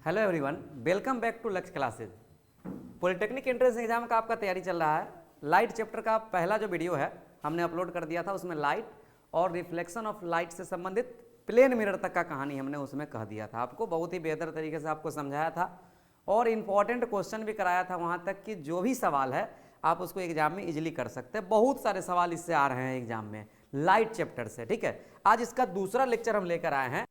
Hello everyone, welcome back to Lakshya classes. Polytechnic entrance exam का आपका तैयारी चल रहा है। लाइट चैप्टर का पहला जो वीडियो है हमने अपलोड कर दिया था, उसमें लाइट और रिफ्लेक्शन ऑफ लाइट से संबंधित प्लेन मिरर तक का कहानी हमने उसमें कह दिया था। आपको बहुत ही बेहतर तरीके से आपको समझाया था और इम्पॉर्टेंट क्वेश्चन भी कराया था वहाँ तक कि जो भी सवाल है आप उसको एग्जाम में इजीली कर सकते हैं। बहुत सारे सवाल इससे आ रहे हैं एग्जाम में लाइट चैप्टर से। ठीक है, आज इसका दूसरा लेक्चर हम लेकर आए हैं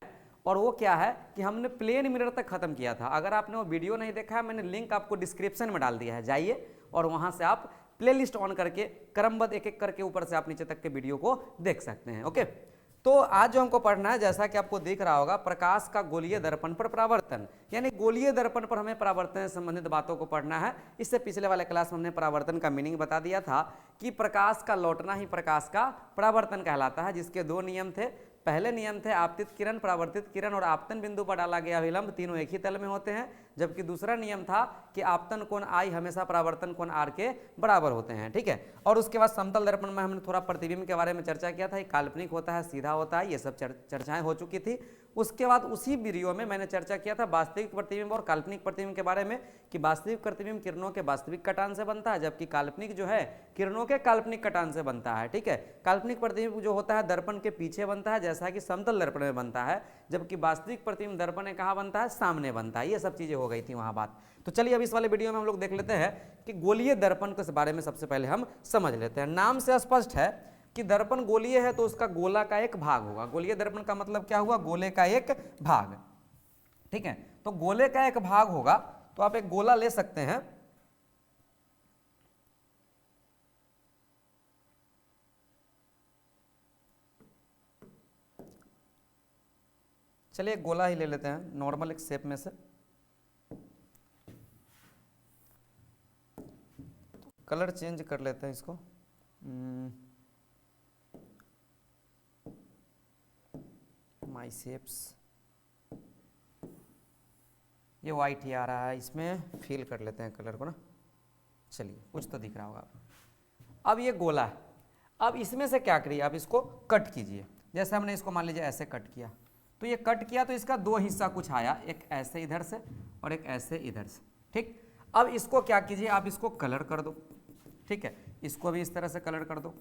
और वो क्या है कि हमने प्लेन मिरर तक खत्म किया था। अगर आपने वो वीडियो नहीं देखा है, मैंने लिंक आपको डिस्क्रिप्शन में डाल दिया है, जाइए और वहां से आप प्लेलिस्ट ऑन करके क्रमबद्ध एक एक करके ऊपर से आप नीचे तक के वीडियो को देख सकते हैं। ओके, तो आज जो हमको पढ़ना है, जैसा कि आपको दिख रहा होगा, प्रकाश का गोलीय दर्पण पर परावर्तन, यानी गोलीय दर्पण पर हमें परावर्तन से संबंधित बातों को पढ़ना है। इससे पिछले वाले क्लास में हमने परावर्तन का मीनिंग बता दिया था कि प्रकाश का लौटना ही प्रकाश का परावर्तन कहलाता है, जिसके दो नियम थे। पहले नियम थे आपतित किरण, परावर्तित किरण और आपतन बिंदु पर डाला गया विलंब तीनों एक ही तल में होते हैं, जबकि दूसरा नियम था कि आपतन कोण आई हमेशा परावर्तन कोण आर के बराबर होते हैं। ठीक है, और उसके बाद समतल दर्पण में हमने थोड़ा प्रतिबिंब के बारे में चर्चा किया था, ये काल्पनिक होता है, सीधा होता है, ये सब चर्चाएं हो चुकी थी। उसके बाद उसी वीडियो में मैंने चर्चा किया था वास्तविक प्रतिबिंब और काल्पनिक प्रतिबिंब के बारे में कि वास्तविक प्रतिबिंब किरणों के वास्तविक कटान से बनता है, जबकि काल्पनिक जो है किरणों के काल्पनिक कटान से बनता है। ठीक है, काल्पनिक प्रतिबिंब जो होता है दर्पण के पीछे बनता है, जैसा कि समतल दर्पण में बनता है, जबकि वास्तविक प्रतिबिंब दर्पण में कहाँ बनता है, सामने बनता है। ये सब चीजें हो गई थी वहां बात। तो चलिए अब इस वाले वीडियो में हम लोग देख लेते हैं कि गोलीय दर्पण के बारे में सबसे पहले हम समझ लेते हैं। नाम से स्पष्ट है कि दर्पण गोलीय है तो उसका गोला का एक भाग होगा। गोलीय दर्पण का मतलब क्या हुआ, गोले का एक भाग। ठीक है, तो गोले का एक भाग होगा तो आप एक गोला ले सकते हैं। चलिए एक गोला ही ले लेते हैं नॉर्मल एक शेप में से। कलर चेंज कर लेते हैं इसको। माई शेप्स, ये वाइट ही आ रहा है, इसमें फिल कर लेते हैं कलर को ना। चलिए कुछ तो दिख रहा होगा आपको। अब ये गोला है, अब इसमें से क्या करिए, आप इसको कट कीजिए। जैसे हमने इसको मान लीजिए ऐसे कट किया, तो ये कट किया तो इसका दो हिस्सा कुछ आया, एक ऐसे इधर से और एक ऐसे इधर से। ठीक, अब इसको क्या कीजिए, आप इसको कलर कर दो। ठीक है, इसको भी इस तरह से कलर कर दो।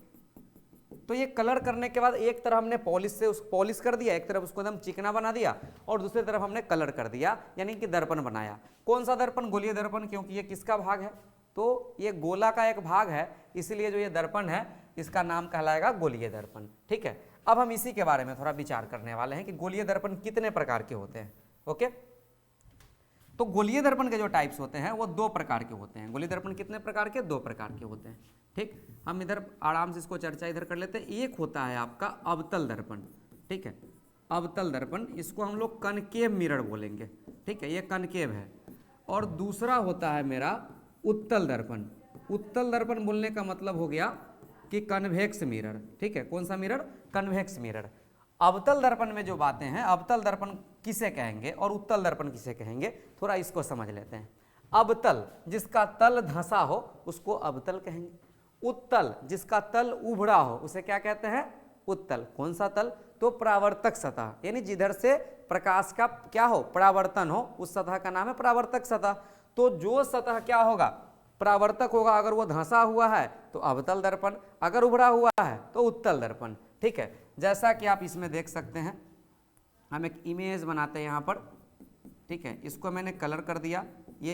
तो ये कलर करने के बाद एक तरफ हमने पॉलिश से उसको पॉलिश कर दिया, एक तरफ उसको एकदम चिकना बना दिया और दूसरी तरफ हमने कलर कर दिया, यानी कि दर्पण बनाया। कौन सा दर्पण, गोलीय दर्पण, क्योंकि ये किसका भाग है, तो ये गोला का एक भाग है, इसलिए जो ये दर्पण है इसका नाम कहलाएगा गोलीय दर्पण। ठीक है, अब हम इसी के बारे में थोड़ा विचार करने वाले हैं कि गोलीय दर्पण कितने प्रकार के होते हैं। ओके, तो गोलीय दर्पण के जो टाइप्स होते हैं वो दो प्रकार के होते हैं। गोलीय दर्पण कितने प्रकार के, दो प्रकार के होते हैं। ठीक, हम इधर आराम से इसको चर्चा इधर कर लेते हैं। एक होता है आपका अवतल दर्पण। ठीक है, अवतल दर्पण, इसको हम लोग कनकेव मिरर बोलेंगे। ठीक है, ये कनकेव है। और दूसरा होता है मेरा उत्तल दर्पण। उत्तल दर्पण बोलने का मतलब हो गया कि कन्वेक्स मिरर। ठीक है, कौन सा मिरर, कन्वेक्स मिरर। अवतल दर्पण में जो बातें हैं, अवतल दर्पण किसे कहेंगे और उत्तल दर्पण किसे कहेंगे, थोड़ा इसको समझ लेते हैं। अवतल, जिसका तल धंसा हो उसको अवतल कहेंगे। उत्तल, जिसका तल उभड़ा हो उसे क्या कहते हैं, उत्तल। कौन सा तल, तो परावर्तक सतह, यानी जिधर से प्रकाश का क्या हो, परावर्तन हो, उस सतह का नाम है परावर्तक सतह। तो जो सतह क्या होगा, परावर्तक होगा, अगर वो धंसा हुआ है तो अवतल दर्पण, अगर उभड़ा हुआ है तो उत्तल दर्पण। ठीक है, जैसा कि आप इसमें देख सकते हैं, हम एक इमेज बनाते हैं यहाँ पर। ठीक है, इसको मैंने कलर कर दिया, ये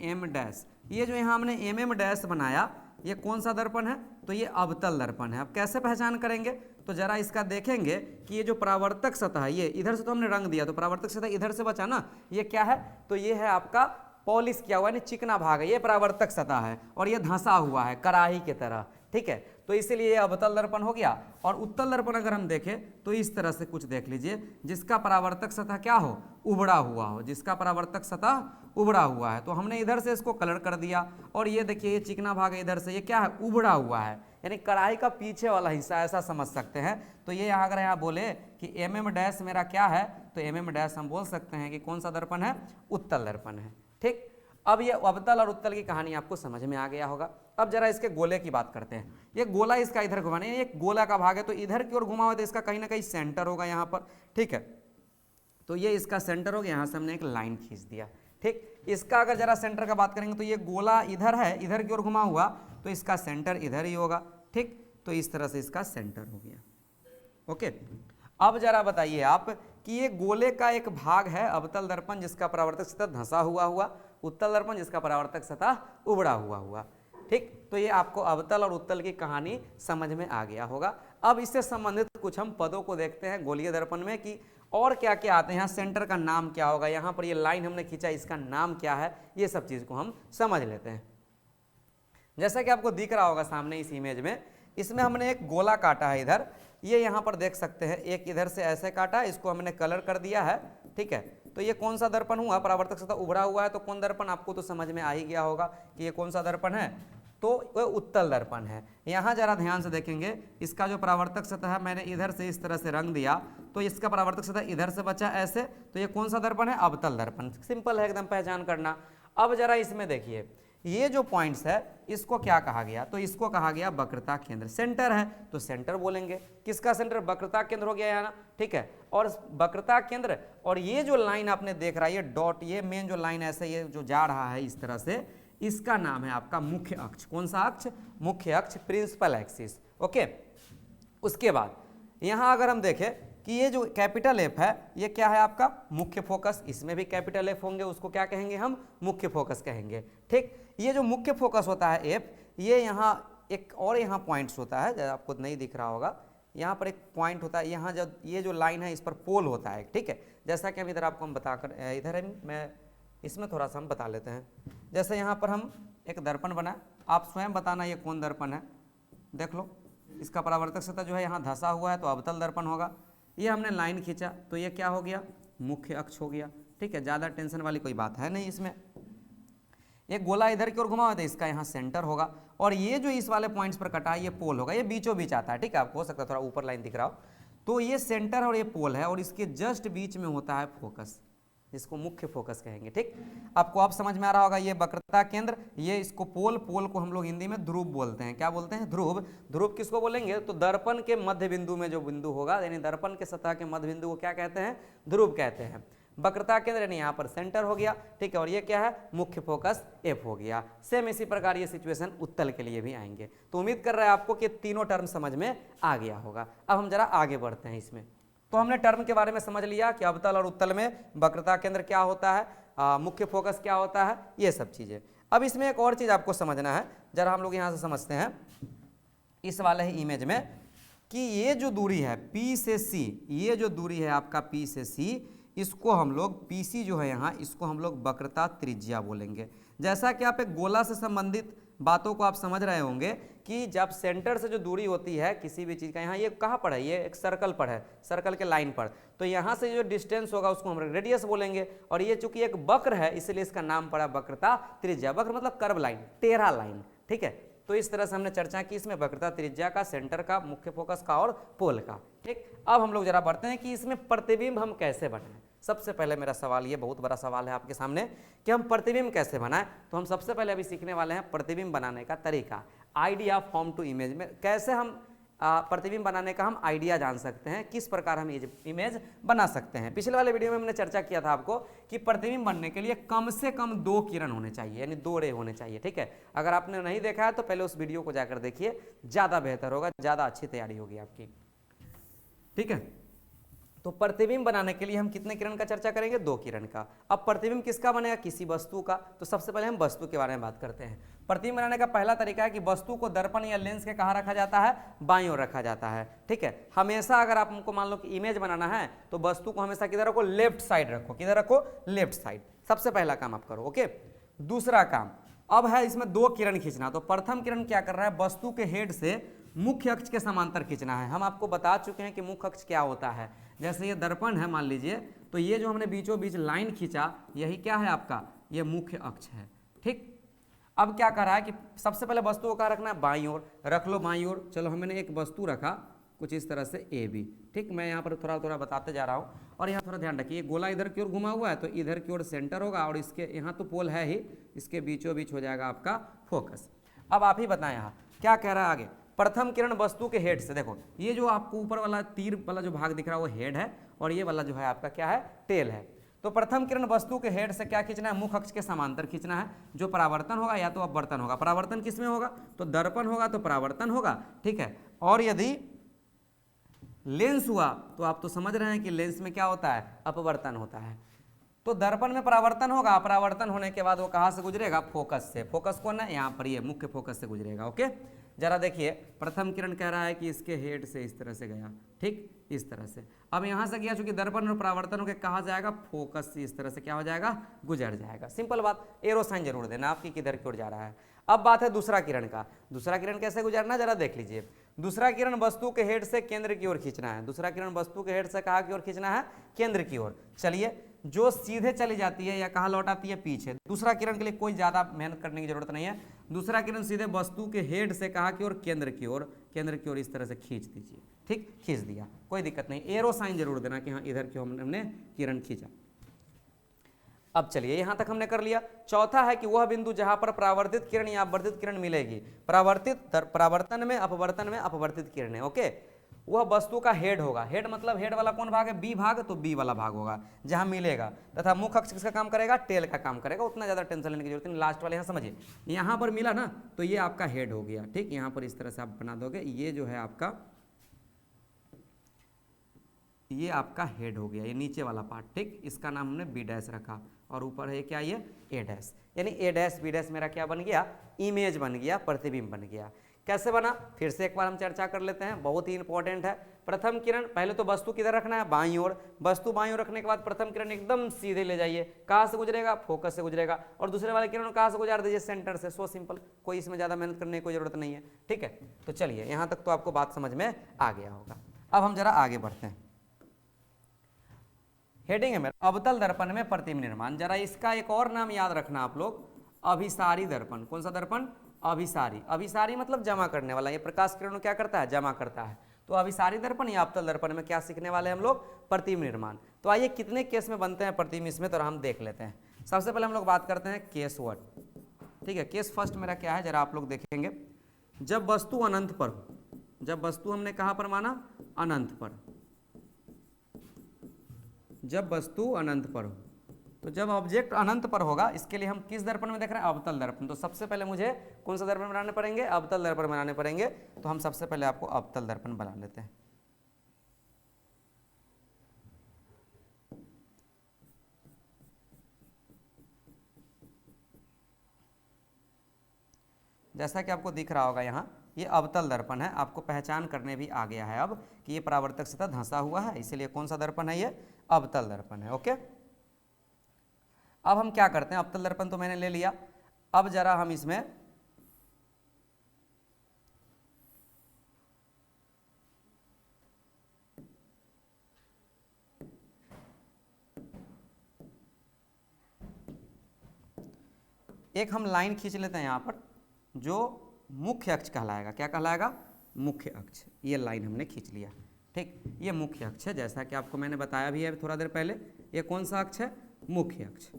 एम डैश, ये जो यहाँ हमने एम डैश बनाया, ये कौन सा दर्पण है, तो ये अवतल दर्पण है। अब कैसे पहचान करेंगे, तो जरा इसका देखेंगे कि ये जो परावर्तक सतह है, ये इधर से तो हमने रंग दिया तो परावर्तक सतह इधर से बचा ना, ये क्या है, तो ये है आपका पॉलिश किया हुआ, यानी चिकना भाग है, ये परावर्तक सतह है और ये धंसा हुआ है कराही की तरह। ठीक है, तो इसीलिए ये अवतल दर्पण हो गया। और उत्तल दर्पण अगर हम देखें तो इस तरह से कुछ देख लीजिए, जिसका परावर्तक सतह क्या हो, उभड़ा हुआ हो, जिसका परावर्तक सतह उभड़ा हुआ है। तो हमने इधर से इसको कलर कर दिया और ये देखिए ये चिकना भाग है, इधर से ये क्या है, उभड़ा हुआ है, यानी कढ़ाई का पीछे वाला हिस्सा, ऐसा समझ सकते हैं। तो ये यहाँ अगर यहाँ बोले कि एम डैश मेरा क्या है, तो एम डैश हम बोल सकते हैं कि कौन सा दर्पण है, उत्तल दर्पण है। ठीक, अब ये अवतल और उत्तल की कहानी आपको समझ में आ गया होगा। अब जरा इसके गोले की बात करते हैं। ये गोला इसका इधर घुमाने, एक गोला का भाग है तो इधर की ओर घुमा हुआ तो इसका कहीं ना कहीं सेंटर होगा यहाँ पर। ठीक है, तो ये इसका सेंटर हो गया, यहाँ से हमने एक लाइन खींच दिया। ठीक, इसका अगर जरा सेंटर का बात करेंगे तो ये गोला इधर है, इधर की ओर घुमा हुआ, तो इसका सेंटर इधर ही होगा। ठीक, तो इस तरह से इसका सेंटर हो गया। ओके, अब जरा बताइए आप कि ये गोले का एक भाग है अवतल दर्पण जिसका परावर्तक सतह धंसा हुआ, उत्तल दर्पण जिसका परावर्तक सतह उबड़ा हुआ। ठीक, तो ये आपको अवतल और उत्तल की कहानी समझ में आ गया होगा। अब इससे संबंधित कुछ हम पदों को देखते हैं गोलीय दर्पण में कि और क्या क्या आते हैं। यहाँ सेंटर का नाम क्या होगा, यहाँ पर ये लाइन हमने खींचा इसका नाम क्या है, ये सब चीज़ को हम समझ लेते हैं। जैसा कि आपको दिख रहा होगा सामने इस इमेज में, इसमें हमने एक गोला काटा है इधर, ये यहाँ पर देख सकते हैं, एक इधर से ऐसे काटा है, इसको हमने कलर कर दिया है। ठीक है, तो ये कौन सा दर्पण हुआ, परावर्तक सतह उभरा हुआ है, तो कौन दर्पण, आपको तो समझ में आ ही गया होगा कि ये कौन सा दर्पण है, तो वह उत्तल दर्पण है। यहाँ जरा ध्यान से देखेंगे, इसका जो परावर्तक सतह है मैंने इधर से इस तरह से रंग दिया, तो इसका परावर्तक सतह इधर से बचा ऐसे, तो ये कौन सा दर्पण है, अवतल दर्पण। सिंपल है एकदम पहचान करना। अब जरा इसमें देखिए, ये जो पॉइंट्स है इसको क्या कहा गया, तो इसको कहा गया वक्रता केंद्र। सेंटर है तो सेंटर बोलेंगे, किसका सेंटर, वक्रता केंद्र हो गया यहाँ ना। ठीक है, और वक्रता केंद्र, और ये जो लाइन आपने देख रहा है, ये डॉट, ये मेन जो लाइन ऐसे ये जो जा रहा है इस तरह से, इसका नाम है आपका मुख्य अक्ष। कौन सा अक्ष, मुख्य अक्ष, प्रिंसिपल एक्सिस। ओके, उसके बाद यहाँ अगर हम देखें कि ये जो कैपिटल एफ है ये क्या है आपका मुख्य फोकस, इसमें भी कैपिटल एफ होंगे, उसको क्या कहेंगे हम, मुख्य फोकस कहेंगे। ठीक, ये जो मुख्य फोकस होता है एफ, ये यहाँ एक और यहाँ पॉइंट्स होता है, आपको नहीं दिख रहा होगा, यहाँ पर एक पॉइंट होता है, यहाँ जब ये जो लाइन है इस पर पोल होता है। ठीक है, जैसा कि हम इधर आपको हम बताकर, इधर मैं इसमें थोड़ा सा हम बता लेते हैं। जैसे यहाँ पर हम एक दर्पण बना, आप स्वयं बताना ये कौन दर्पण है, देख लो, इसका परावर्तक सतह जो है यहाँ धंसा हुआ है तो अवतल दर्पण होगा। ये हमने लाइन खींचा तो ये क्या हो गया, मुख्य अक्ष हो गया। ठीक है, ज़्यादा टेंशन वाली कोई बात है नहीं इसमें। एक गोला इधर की ओर घुमा हुआ था, इसका यहाँ सेंटर होगा, और ये जो इस वाले पॉइंट्स पर कटा है ये पोल होगा, ये बीचों बीच आता है। ठीक है, आपको हो सकता है थोड़ा ऊपर लाइन दिख रहा हो, तो ये सेंटर और ये पोल है, और इसके जस्ट बीच में होता है फोकस, इसको मुख्य फोकस कहेंगे। ठीक, आपको अब समझ में आ रहा होगा, ये वक्रता केंद्र, ये इसको पोल, पोल को हम लोग हिंदी में ध्रुव बोलते हैं। क्या बोलते हैं, ध्रुव। ध्रुव किसको बोलेंगे, तो दर्पण के मध्य बिंदु में जो बिंदु होगा, यानी दर्पण के सतह के मध्य बिंदु को क्या कहते हैं, ध्रुव कहते हैं। वक्रता केंद्र यानी यहाँ पर सेंटर हो गया। ठीक है, और ये क्या है, मुख्य फोकस एफ हो गया। सेम इसी प्रकार ये सिचुएशन उत्तल के लिए भी आएंगे। तो उम्मीद कर रहे हैं आपको कि तीनों टर्म समझ में आ गया होगा। अब हम जरा आगे बढ़ते हैं इसमें। तो हमने टर्म के बारे में समझ लिया कि अवतल और उत्तल में वक्रता केंद्र क्या होता है, मुख्य फोकस क्या होता है, ये सब चीज़ें। अब इसमें एक और चीज़ आपको समझना है, जरा हम लोग यहाँ से समझते हैं इस वाले ही इमेज में, कि ये जो दूरी है P से C, ये जो दूरी है आपका P से C, इसको हम लोग PC जो है यहाँ, इसको हम लोग वक्रता त्रिज्या बोलेंगे। जैसा कि आप एक गोला से संबंधित बातों को आप समझ रहे होंगे कि जब सेंटर से जो दूरी होती है किसी भी चीज़ का, यहाँ ये कहाँ पर है, ये एक सर्कल पर है, सर्कल के लाइन पर, तो यहाँ से जो डिस्टेंस होगा उसको हम रेडियस बोलेंगे। और ये चूंकि एक वक्र है इसलिए इसका नाम पड़ा वक्रता त्रिज्या। वक्र मतलब कर्व लाइन, टेढ़ा लाइन। ठीक है, तो इस तरह से हमने चर्चा की इसमें वक्रता त्रिज्या का, सेंटर का, मुख्य फोकस का और पोल का। ठीक, अब हम लोग जरा बढ़ते हैं कि इसमें प्रतिबिंब हम कैसे बनाएं। सबसे पहले मेरा सवाल ये बहुत बड़ा सवाल है आपके सामने कि हम प्रतिबिंब कैसे बनाएं। तो हम सबसे पहले अभी सीखने वाले हैं प्रतिबिंब बनाने का तरीका, आइडिया फॉर्म टू इमेज में कैसे हम प्रतिबिंब बनाने का हम आइडिया जान सकते हैं, किस प्रकार हम इमेज बना सकते हैं। पिछले वाले वीडियो में हमने चर्चा किया था आपको कि प्रतिबिंब बनने के लिए कम से कम 2 किरण होने चाहिए, यानी 2 रे होने चाहिए। ठीक है, अगर आपने नहीं देखा है तो पहले उस वीडियो को जाकर देखिए, ज़्यादा बेहतर होगा, ज़्यादा अच्छी तैयारी होगी आपकी। ठीक है, तो प्रतिबिंब बनाने के लिए हम कितने किरण का चर्चा करेंगे, 2 किरण का। अब प्रतिबिंब किसका बनेगा, किसी वस्तु का। तो सबसे पहले हम वस्तु के बारे में बात करते हैं। प्रतिबिंब बनाने का पहला तरीका है कि वस्तु को दर्पण या लेंस के कहाँ रखा जाता है, बाईं ओर रखा जाता है। ठीक है, हमेशा अगर आपको मान लो कि इमेज बनाना है तो वस्तु को हमेशा किधर रखो, लेफ्ट साइड रखो। किधर रखो, लेफ्ट साइड। सबसे पहला काम आप करो। ओके, दूसरा काम अब है इसमें 2 किरण खींचना। तो प्रथम किरण क्या कर रहा है, वस्तु के हेड से मुख्य अक्ष के समांतर खींचना है। हम आपको बता चुके हैं कि मुख्य अक्ष क्या होता है। जैसे ये दर्पण है मान लीजिए, तो ये जो हमने बीचों बीच लाइन खींचा, यही क्या है आपका, ये मुख्य अक्ष है। ठीक, अब क्या कर रहा है कि सबसे पहले वस्तु को कहाँ रखना है, बाईं ओर रख लो, बाईं ओर। चलो हमने एक वस्तु रखा कुछ इस तरह से AB। ठीक, मैं यहाँ पर थोड़ा थोड़ा बताते जा रहा हूँ, और यहाँ थोड़ा ध्यान रखिए, गोला इधर की ओर घुमा हुआ है तो इधर की ओर सेंटर होगा, और इसके यहाँ तो पोल है ही, इसके बीचों बीच हो जाएगा आपका फोकस। अब आप ही बताएं यहाँ क्या कह रहा है आगे, प्रथम किरण वस्तु के हेड से, देखो ये जो आपको ऊपर वाला तीर वाला जो भाग दिख रहा है वो हेड है और ये वाला जो है आपका क्या है, टेल है। तो प्रथम किरण वस्तु के हेड से क्या खींचना है, मुख अक्ष के समांतर खींचना है। जो परावर्तन होगा या तो अपवर्तन होगा। परावर्तन किसमें होगा, तो दर्पण होगा तो परावर्तन होगा, ठीक है। और यदि लेंस हुआ तो आप तो समझ रहे हैं कि लेंस में क्या होता है, अपवर्तन होता है। तो दर्पण में परावर्तन होगा, परावर्तन होने के बाद वो कहाँ से गुजरेगा, फोकस से। फोकस कौन है, यहाँ पर ये मुख्य फोकस से गुजरेगा। ओके, जरा देखिए प्रथम किरण कह रहा है कि इसके हेड से इस तरह से गया, ठीक, इस तरह से। अब यहाँ से गया, चूंकि दर्पण और परावर्तन होकर कहाँ जाएगा, फोकस से इस तरह से क्या हो जाएगा, गुजर जाएगा। सिंपल बात, एरो साइन जरूर देना आपकी किधर की ओर जा रहा है। अब बात है दूसरा किरण का। दूसरा किरण कैसे गुजरना, जरा देख लीजिए। दूसरा किरण वस्तु के हेड से केंद्र की ओर खींचना है। दूसरा किरण वस्तु के हेड से कहाँ की ओर खींचना है, केंद्र की ओर। चलिए, जो सीधे चली जाती है या कहाँ लौट आती है, पीछे। दूसरा किरण के लिए कोई ज्यादा मेहनत करने की जरूरत नहीं है। दूसरा किरण सीधे वस्तु के हेड से कहाँ की ओर, केंद्र की ओर। केंद्र की ओर इस तरह से खींच दीजिए, ठीक, खींच दिया, कोई दिक्कत नहीं। एरो साइन जरूर देना कि हाँ इधर की हमने किरण खींचा। अब चलिए यहां तक हमने कर लिया। चौथा है कि वह बिंदु जहां पर परावर्तित किरण या अपवर्तित किरण मिलेगी। परावर्तन में अपवर्तित किरणें, ओके, वह वस्तु का हेड होगा। हेड मतलब हेड वाला कौन भाग है, बी भाग, तो बी वाला भाग होगा जहां मिलेगा। तथा मुख्य अक्ष किसका काम करेगा, टेल का काम करेगा। उतना ज्यादा टेंशन लेने की जरूरत नहीं। लास्ट वाले यहाँ समझिए, यहाँ पर मिला ना तो ये आपका हेड हो गया, ठीक। यहाँ पर इस तरह से आप बना दोगे, ये जो है आपका, ये आपका हेड हो गया, ये नीचे वाला पार्ट, ठीक। इसका नाम हमने बी डैश रखा और ऊपर है क्या, ये ए डैश। यानी ए डैश बी डैश मेरा क्या बन गया, इमेज बन गया, प्रतिबिंब बन गया। कैसे बना, फिर से एक बार हम चर्चा कर लेते हैं, बहुत ही इंपॉर्टेंट है। प्रथम किरण, पहले तो वस्तु किधर रखना है, बाईं ओर। वस्तु बाईं ओर रखने के बाद प्रथम किरण एकदम सीधे ले जाइए, कहाँ से गुजरेगा, फोकस से गुजरेगा। और दूसरे वाले किरण कहाँ से गुजार दीजिए, सेंटर से। सो सिंपल, कोई इसमें ज़्यादा मेहनत करने की कोई जरूरत नहीं है, ठीक है। तो चलिए यहाँ तक तो आपको बात समझ में आ गया होगा। अब हम जरा आगे बढ़ते हैं। हेडिंग है मेरा अवतल दर्पण में प्रतिबिंब निर्माण। जरा इसका एक और नाम याद रखना आप लोग, अभिसारी दर्पण। कौन सा दर्पण, अभिसारी। अभिसारी मतलब जमा करने वाला। ये प्रकाश किरण क्या करता है, जमा करता है। तो अभिसारी दर्पण या अवतल दर्पण में क्या सीखने वाले हम लोग, प्रतिबिंब निर्माण। तो आइए कितने केस में बनते हैं प्रतिबिंब इसमें, तो हम देख लेते हैं। सबसे पहले हम लोग बात करते हैं केस 1, ठीक है। केस फर्स्ट मेरा क्या है, जरा आप लोग देखेंगे। जब वस्तु अनंत पर हो, जब वस्तु हमने कहाँ पर माना, अनंत पर। जब वस्तु अनंत पर हो, तो जब ऑब्जेक्ट अनंत पर होगा, इसके लिए हम किस दर्पण में देख रहे हैं, अवतल दर्पण। तो सबसे पहले मुझे कौन सा दर्पण बनाने पड़ेंगे, अवतल दर्पण बनाने पड़ेंगे। तो हम सबसे पहले आपको अवतल दर्पण बना लेते हैं। जैसा कि आपको दिख रहा होगा यहाँ, ये अवतल दर्पण है। आपको पहचान करने भी आ गया है अब कि ये परावर्तक सतह धंसा हुआ है, इसीलिए कौन सा दर्पण है, ये अवतल दर्पण है, ओके। अब हम क्या करते हैं, अवतल दर्पण तो मैंने ले लिया। अब जरा हम इसमें एक हम लाइन खींच लेते हैं यहाँ पर, जो मुख्य अक्ष कहलाएगा। क्या कहलाएगा, मुख्य अक्ष। ये लाइन हमने खींच लिया, ठीक। ये मुख्य अक्ष है, जैसा कि आपको मैंने बताया भी है थोड़ा देर पहले। ये कौन सा अक्ष है, मुख्य अक्ष।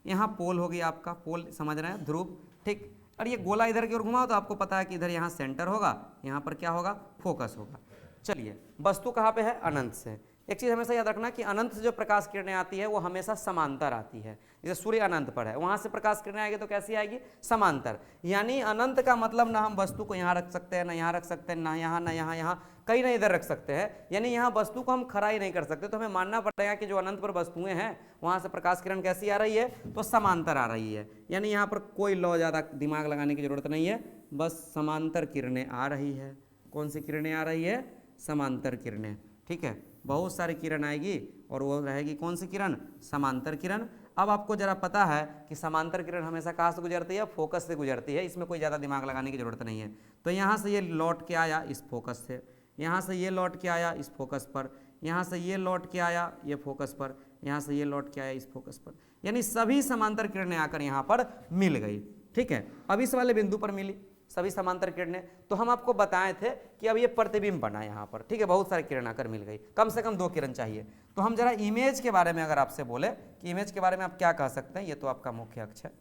यहाँ पोल हो गया आपका, पोल समझ रहे हैं, ध्रुव, ठीक। और ये गोला इधर की ओर घुमाओ तो आपको पता है कि इधर यहाँ सेंटर होगा, यहाँ पर क्या होगा, फोकस होगा। चलिए, वस्तु कहाँ पे है, अनंत से। एक चीज़ हमेशा याद रखना कि अनंत से जो प्रकाश किरणें आती है वो हमेशा समांतर आती है। जैसे सूर्य अनंत पर है, वहाँ से प्रकाश किरणें आएगी तो कैसी आएगी, समांतर। यानी अनंत का मतलब ना हम वस्तु को यहाँ रख सकते हैं, ना यहाँ रख सकते हैं, ना यहाँ, ना यहाँ, यहाँ कहीं ना इधर रख सकते हैं। यानी यहाँ वस्तु को हम खड़ा ही नहीं कर सकते। तो हमें मानना पड़ेगा कि जो अनंत पर वस्तुएं हैं वहाँ से प्रकाश किरण कैसी आ रही है, तो समांतर आ रही है। यानी यहाँ पर कोई लॉ ज़्यादा दिमाग लगाने की जरूरत नहीं है, बस समांतर किरणें आ रही है। कौन सी किरणें आ रही है, समांतर किरणें, ठीक है। बहुत सारी किरण आएगी और वो रहेगी कौन सी किरण, समांतर किरण। अब आपको जरा पता है कि समांतर किरण हमेशा कहाँ से गुजरती है, फोकस से गुजरती है। इसमें कोई ज़्यादा दिमाग लगाने की जरूरत नहीं है। तो यहाँ से ये लौट के आया इस फोकस से, यहाँ से ये लौट के आया इस फोकस पर, यहाँ से ये लौट के आया ये फोकस पर, यहाँ से ये लौट के आया इस फोकस पर। यानी सभी समांतर किरणें आकर यहाँ पर मिल गई, ठीक है। अब इस वाले बिंदु पर मिली सभी समांतर किरणें। तो हम आपको बताए थे कि अब ये प्रतिबिंब बना यहाँ पर, ठीक है। बहुत सारी किरण आकर मिल गई, कम से कम 2 किरण चाहिए। तो हम जरा इमेज के बारे में अगर आपसे बोले कि इमेज के बारे में आप क्या कह सकते हैं, ये तो आपका मुख्य अक्ष है,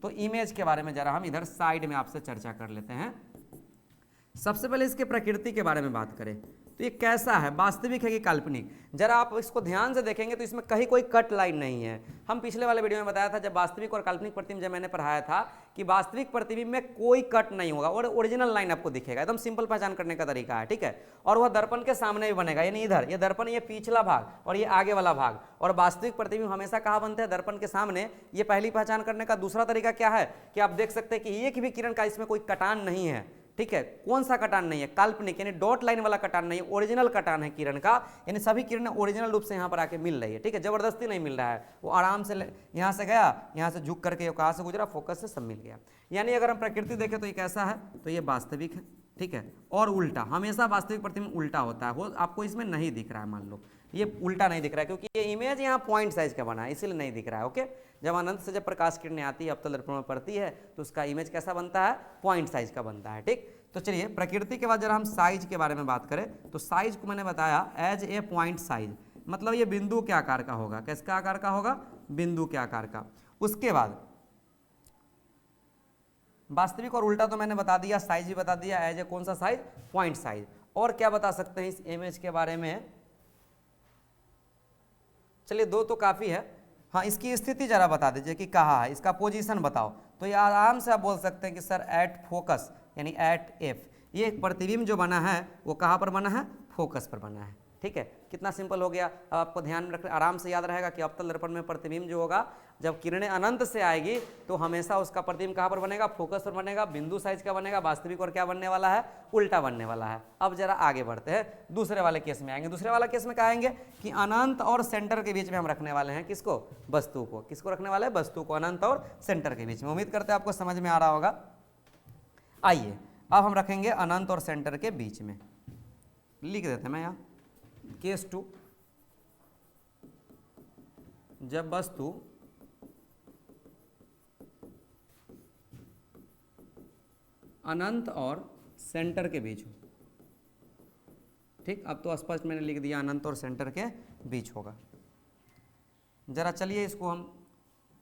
तो इमेज के बारे में जरा हम इधर साइड में आपसे चर्चा कर लेते हैं। सबसे पहले इसके प्रकृति के बारे में बात करें तो ये कैसा है, वास्तविक है कि काल्पनिक। जरा आप इसको ध्यान से देखेंगे तो इसमें कहीं कोई कट लाइन नहीं है। हम पिछले वाले वीडियो में बताया था, जब वास्तविक और काल्पनिक प्रतिबिंब जब मैंने पढ़ाया था कि वास्तविक प्रतिबिंब में कोई कट नहीं होगा और ओरिजिनल लाइन आपको दिखेगा, एकदम सिंपल पहचान करने का तरीका है, ठीक है। और वह दर्पण के सामने भी बनेगा, यानी इधर ये दर्पण, ये पिछला भाग और ये आगे वाला भाग। और वास्तविक प्रतिबिंब हमेशा कहाँ बनते हैं, दर्पण के सामने। ये पहली पहचान करने का दूसरा तरीका क्या है कि आप देख सकते हैं कि एक भी किरण का इसमें कोई कटान नहीं है, ठीक है। कौन सा कटान नहीं है, काल्पनिक, यानी डॉट लाइन वाला कटान नहीं है, ओरिजिनल कटान है किरण का, यानी सभी किरणें ओरिजिनल रूप से यहाँ पर आके मिल रही है, ठीक है। जबरदस्ती नहीं मिल रहा है, वो आराम से यहाँ से गया, यहाँ से झुक करके कहाँ से गुजरा, फोकस से सब मिल गया। यानी अगर हम प्रकृति देखें तो ये कैसा है, तो ये वास्तविक है, ठीक है। और उल्टा, हमेशा वास्तविक प्रतिबिंब उल्टा होता है, वो आपको इसमें नहीं दिख रहा है, मान लो ये उल्टा नहीं दिख रहा है क्योंकि ये इमेज यहाँ पॉइंट साइज का बना है, इसीलिए नहीं दिख रहा है, ओके। जब अनंत से जब प्रकाश किरणें आती है, अवतल दर्पण में पड़ती है, तो उसका इमेज कैसा बनता है, पॉइंट साइज का बनता है, ठीक। तो चलिए प्रकृति के बाद जरा हम साइज के बारे में बात करें तो साइज को मैंने बताया एज ए पॉइंट साइज, मतलब ये बिंदु के आकार का होगा। किसका आकार का होगा, बिंदु के आकार का। उसके बाद वास्तविक और उल्टा तो मैंने बता दिया, साइज भी बता दिया, एज ए कौन सा साइज, पॉइंट साइज। और क्या बता सकते हैं इस इमेज के बारे में, चलिए दो तो काफी है। हाँ, इसकी स्थिति जरा बता दीजिए कि कहाँ है, इसका पोजीशन बताओ। तो ये आराम से आप बोल सकते हैं कि सर एट फोकस, यानी एट एफ। ये प्रतिबिंब जो बना है वो कहाँ पर बना है, फोकस पर बना है, ठीक है। कितना सिंपल हो गया। अब आपको ध्यान में रखना, आराम से याद रहेगा कि अवतल दर्पण में प्रतिबिंब जो होगा, जब किरणें अनंत से आएगी तो हमेशा उसका प्रतिबिंब कहाँ पर बनेगा, फोकस पर बनेगा, बिंदु साइज का बनेगा। वास्तविक और क्या बनने वाला है, उल्टा बनने वाला है। अब जरा आगे बढ़ते हैं, दूसरे वाले केस में आएंगे। दूसरे वाला केस में क्या आएंगे कि अनंत और सेंटर के बीच में हम रखने वाले हैं किसको, वस्तु को। किसको रखने वाले हैं, वस्तु को, अनंत और सेंटर के बीच में। उम्मीद करते हैं आपको समझ में आ रहा होगा। आइए अब हम रखेंगे अनंत और सेंटर के बीच में, लिख देते हैं मैं यहाँ केस 2, जब वस्तु अनंत और सेंटर के बीच हो, ठीक। अब तो स्पष्ट मैंने लिख दिया अनंत और सेंटर के बीच होगा। जरा चलिए इसको हम,